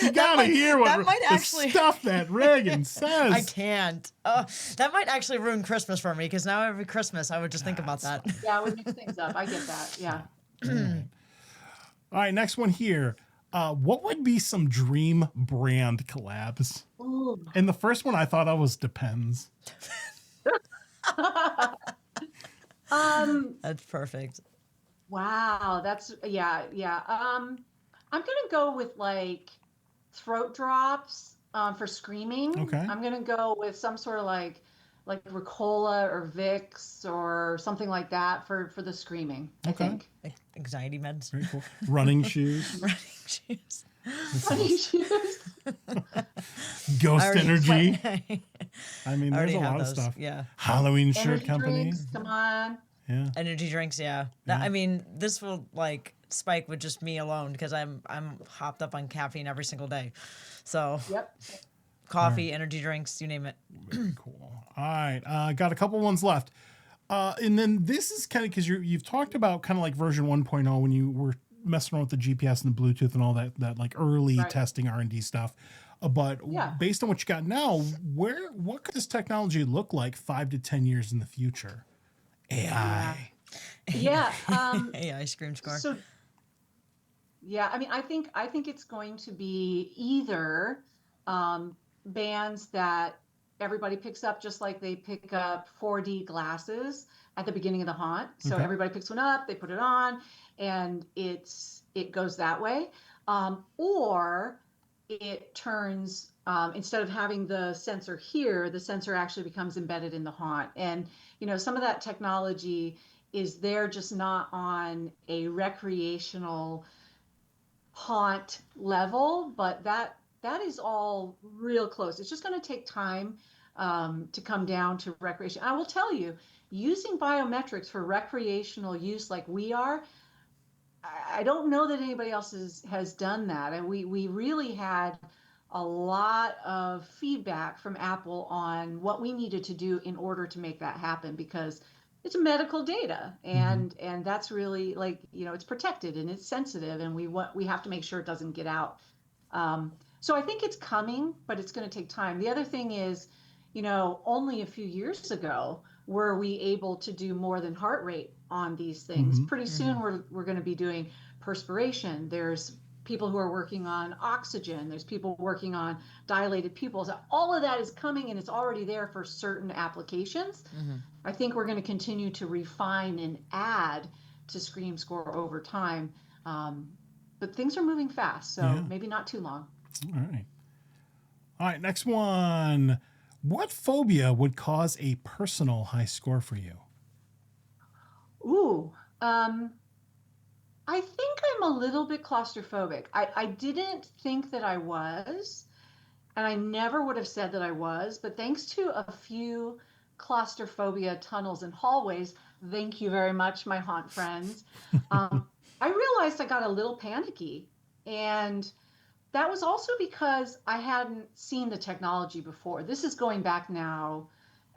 You gotta hear that what might the actually- stuff that Reagan says. I can't. That might actually ruin Christmas for me because now every Christmas I would just think about that. Yeah, it would mix things up. I get that. Yeah. All right, next one here. What would be some dream brand collabs? Ooh. And the first one I thought of was Depends. That's perfect. Wow, that's yeah. I'm gonna go with like throat drops for screaming. Okay. I'm gonna go with some sort of like Ricola or Vicks or something like that for the screaming. I Okay. think. Anxiety meds. Very cool. Running shoes. Running shoes. Funny shoes. Ghost I already- Energy. I mean, I there's already a have lot of those. stuff. Yeah. Halloween shirt Energy company. drinks. Come on. Yeah. Energy drinks. Yeah. I mean, this will like spike with just me alone because I'm hopped up on caffeine every single day. So Yep. coffee, energy drinks, you name it. Very cool. All right. Got a couple ones left. And then this is kind of because you've talked about kind of like version 1.0 when you were messing around with the GPS and the Bluetooth and all that like early Right. testing R&D stuff. But Yeah. based on what you got now, what could this technology look like 5 to 10 years in the future? AI. Yeah. AI scream score. So, yeah, I mean, I think it's going to be either bands that everybody picks up, just like they pick up 4D glasses at the beginning of the haunt. So Okay. everybody picks one up, they put it on, and it goes that way. Or it turns instead of having the sensor here, the sensor actually becomes embedded in the haunt. And some of that technology is there, just not on a recreational haunt level, but that is all real close. It's just going to take time to come down to recreation. I will tell you, using biometrics for recreational use like we are, I don't know that anybody else has done that. And we really had a lot of feedback from Apple on what we needed to do in order to make that happen, because it's medical data, and that's really it's protected and it's sensitive, and we have to make sure it doesn't get out. So I think it's coming, but it's going to take time. The other thing is, only a few years ago were we able to do more than heart rate on these things. Pretty soon we're going to be doing perspiration. There's people who are working on oxygen. There's people working on dilated pupils. All of that is coming, and it's already there for certain applications. I think we're going to continue to refine and add to Scream Score over time. But things are moving fast, so maybe not too long. All right. All right, next one. What phobia would cause a personal high score for you? Ooh, I think I'm a little bit claustrophobic. I didn't think that I was, and I never would have said that I was, but thanks to a few claustrophobia tunnels and hallways, thank you very much, my haunt friends, I realized I got a little panicky. And that was also because I hadn't seen the technology before. This is going back now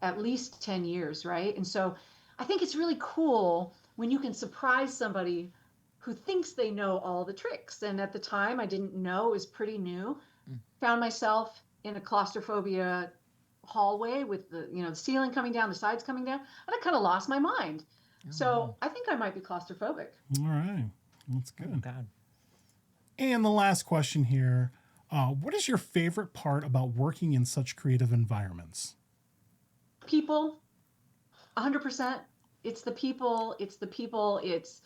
at least 10 years, right? And so I think it's really cool when you can surprise somebody who thinks they know all the tricks. And at the time, I didn't know, it was pretty new. found myself in a claustrophobia hallway with the ceiling coming down, the sides coming down, and I kind of lost my mind. So I think I might be claustrophobic. All right. That's good. Oh, God. And the last question here. What is your favorite part about working in such creative environments? People, 100%. It's the people. It's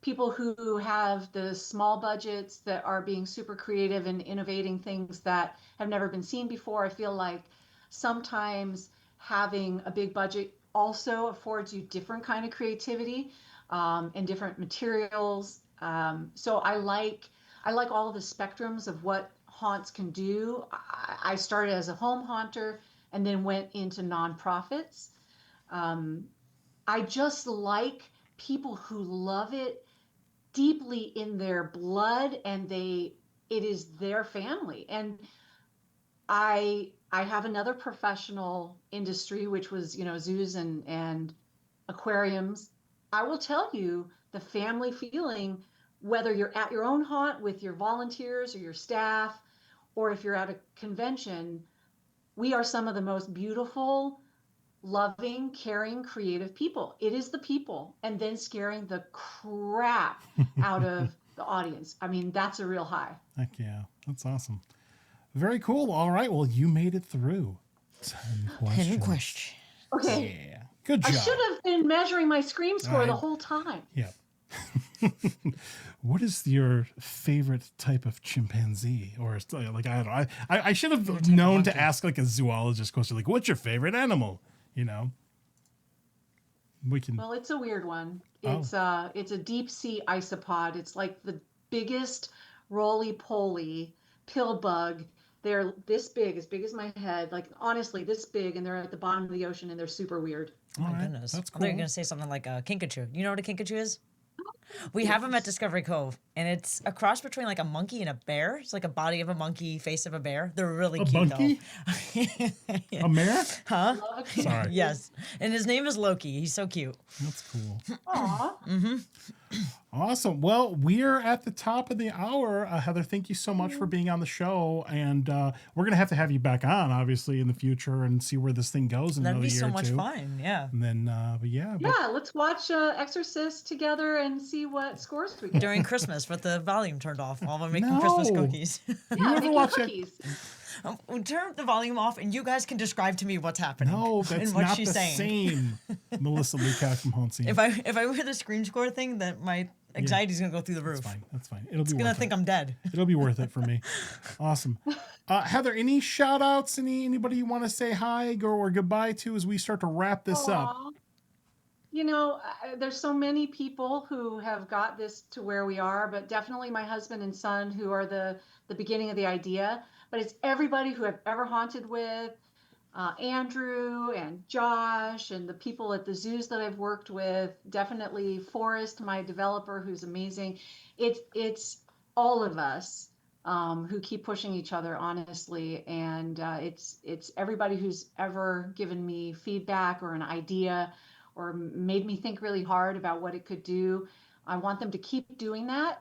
people who have the small budgets that are being super creative and innovating things that have never been seen before. I feel like sometimes having a big budget also affords you different kind of creativity and different materials. So I like all of the spectrums of what haunts can do. I started as a home haunter and then went into nonprofits. I just like people who love it deeply in their blood, and it is their family. And I have another professional industry, which was zoos and aquariums. I will tell you the family feeling, whether you're at your own haunt with your volunteers or your staff, or if you're at a convention, we are some of the most beautiful, loving, caring, creative people. It is the people, and then scaring the crap out of the audience. I mean, that's a real high. Heck yeah. That's awesome. Very cool. All right. Well, you made it through 10 questions. 10 questions. Okay. Yeah. Good job. I should have been measuring my Scream score the whole time. Yeah. What is your favorite type of chimpanzee? Or like, I don't know. I should have known to ask like a zoologist question, like, what's your favorite animal? We can. Well, it's a weird one. It's a deep sea isopod. It's like the biggest roly-poly pill bug. They're this big as my head, like honestly this big, and they're at the bottom of the ocean, and they're super weird. Oh my goodness. That's I thought you were cool. going to say something like a kinkajou. You know what a kinkajou is? We have them at Discovery Cove, and it's a cross between like a monkey and a bear. It's like a body of a monkey, face of a bear. They're really cute, monkey? though. A mare? Huh? Sorry. Yes. And his name is Loki. He's so cute. That's cool. Aw. Awesome. Well, we're at the top of the hour. Heather, thank you so much for being on the show. And we're going to have you back on, obviously, in the future and see where this thing goes in That'd another be year so or much two. fun. Yeah. And then, but Yeah, let's watch Exorcist together and see what scores we get. During Christmas with the volume turned off while we're making No. Christmas cookies. Yeah, ever making watch it? cookies. We'll turn the volume off, and you guys can describe to me what's happening. No, that's and what not she's the saying. same. Melissa Lukac from HauntScene. If I wear the Scream Score thing, that my anxiety's gonna go through the roof. That's fine. It'll be Gonna worth think it. I'm dead. It'll be worth it for me. Awesome. Heather, any shout outs? Anybody you want to say hi or goodbye to as we start to wrap this up? Aw. There's so many people who have got this to where we are, but definitely my husband and son who are the beginning of the idea. But it's everybody who I've ever haunted with, Andrew and Josh and the people at the zoos that I've worked with, definitely Forrest, my developer, who's amazing. It's all of us who keep pushing each other, honestly. And it's everybody who's ever given me feedback or an idea or made me think really hard about what it could do. I want them to keep doing that.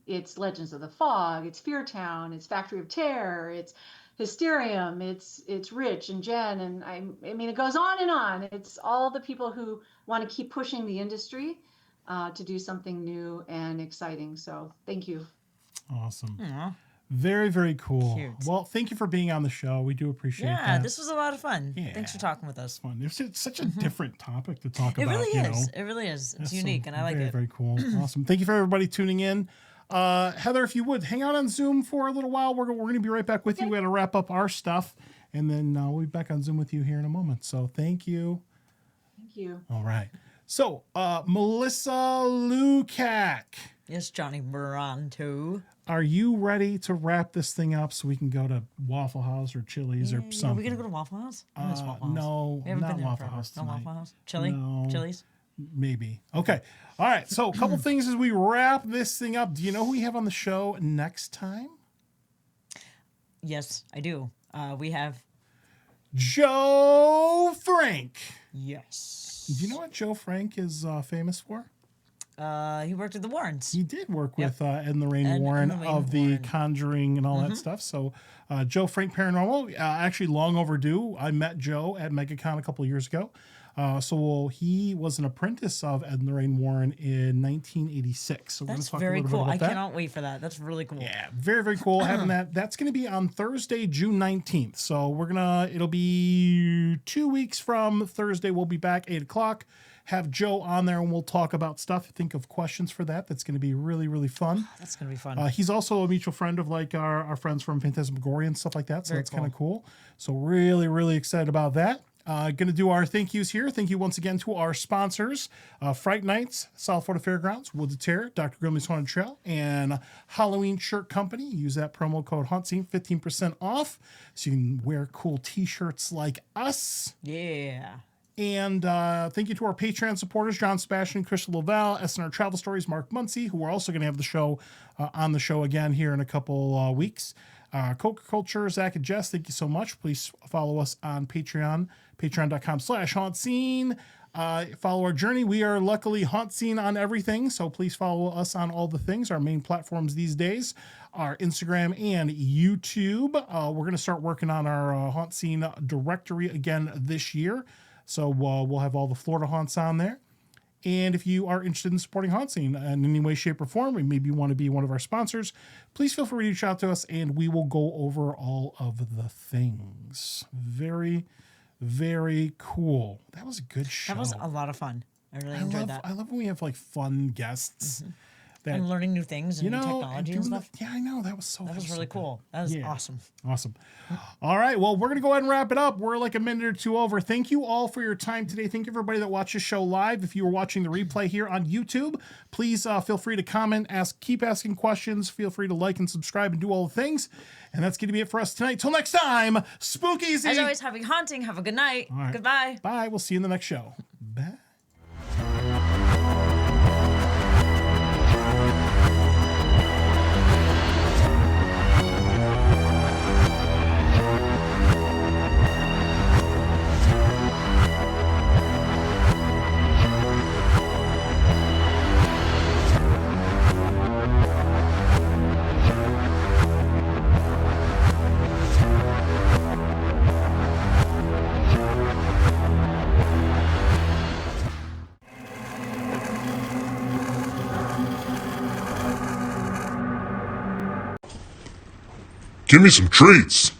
It's Legends of the Fog, it's Fear Town, it's Factory of Terror, it's Hysterium, it's Rich and Jen, and I mean it goes on and on. It's all the people who want to keep pushing the industry to do something new and exciting. So thank you. Awesome. Aw. Very, very cool. Cute. Well, thank you for being on the show. We do appreciate Yeah, that. this was a lot of fun. Yeah. Thanks for talking with us. Fun. It's such a different topic to talk It about. really you is. know. It really is. It's That's unique, and I like very, it. very cool. Awesome. Thank you for everybody tuning in. Heather, if you would hang out on Zoom for a little while, we're going to be right back with you. We got to wrap up our stuff, and then we'll be back on Zoom with you here in a moment. So thank you. Thank you. All right. So Melissa Lukac, Yes, Johnny Bronto. are you ready to wrap this thing up so we can go to Waffle House or Chili's or Are something? we gonna go to Waffle House? I miss Waffle House. No, We haven't not been there Waffle forever. House No tonight. Waffle House. Chili. No. Chili's. Maybe. Okay. All right. So a couple things as we wrap this thing up. Do you know who we have on the show next time? Yes, I do. We have. Joe Frank. Yes. Do you know what Joe Frank is famous for? He worked with the Warrens. He did work with Ed and Lorraine Ed and Warren Lorraine of the Warren. Conjuring and all that stuff. So Joe Frank Paranormal, actually long overdue. I met Joe at MegaCon a couple of years ago. So he was an apprentice of Ed and Lorraine Warren in 1986. So That's we're very going to talk a little cool. bit about I that. cannot wait for that. That's really cool. Yeah, very, very cool having that. That's going to be on Thursday, June 19th. So it'll be 2 weeks from Thursday. We'll be back 8 o'clock. Have Joe on there and we'll talk about stuff. Think of questions for that. That's going to be really, really fun. That's going to be fun. He's also a mutual friend of like our friends from Phantasmagoria and stuff like that. So Very that's kind of cool. So really, really excited about that. Going to do our thank yous here. Thank you once again to our sponsors, Fright Nights, South Florida Fairgrounds, Woods of Terror, Dr. Grimley's Haunted Trail, and Halloween Shirt Company. Use that promo code HauntScene, 15% off, so you can wear cool t-shirts like us. Yeah. And thank you to our Patreon supporters, John Sebastian, Crystal Lavelle, SNR Travel Stories, Mark Muncie, who are also going to have the show on the show again here in a couple weeks. Coca Culture, Zach and Jess, thank you so much. Please follow us on Patreon, patreon.com/HauntScene. Follow our journey. We are luckily HauntScene on everything, so please follow us on all the things. Our main platforms these days are Instagram and YouTube. We're going to start working on our HauntScene directory again this year. So we'll have all the Florida haunts on there. And if you are interested in supporting HauntScene in any way, shape, or form, and maybe you want to be one of our sponsors, please feel free to reach out to us and we will go over all of the things. Very, very cool. That was a good show. That was a lot of fun. I really enjoyed that. I love when we have like fun guests. And learning new things and new technology and stuff. Yeah, I know. That was so That was really cool. That was awesome. Awesome. All right. Well, we're going to go ahead and wrap it up. We're like a minute or two over. Thank you all for your time today. Thank you, everybody that watched the show live. If you were watching the replay here on YouTube, please feel free to comment, keep asking questions. Feel free to like and subscribe and do all the things. And that's going to be it for us tonight. Till next time, spook easy. As always, happy haunting. Have a good night. All right. Goodbye. Bye. We'll see you in the next show. Bye. Give me some treats.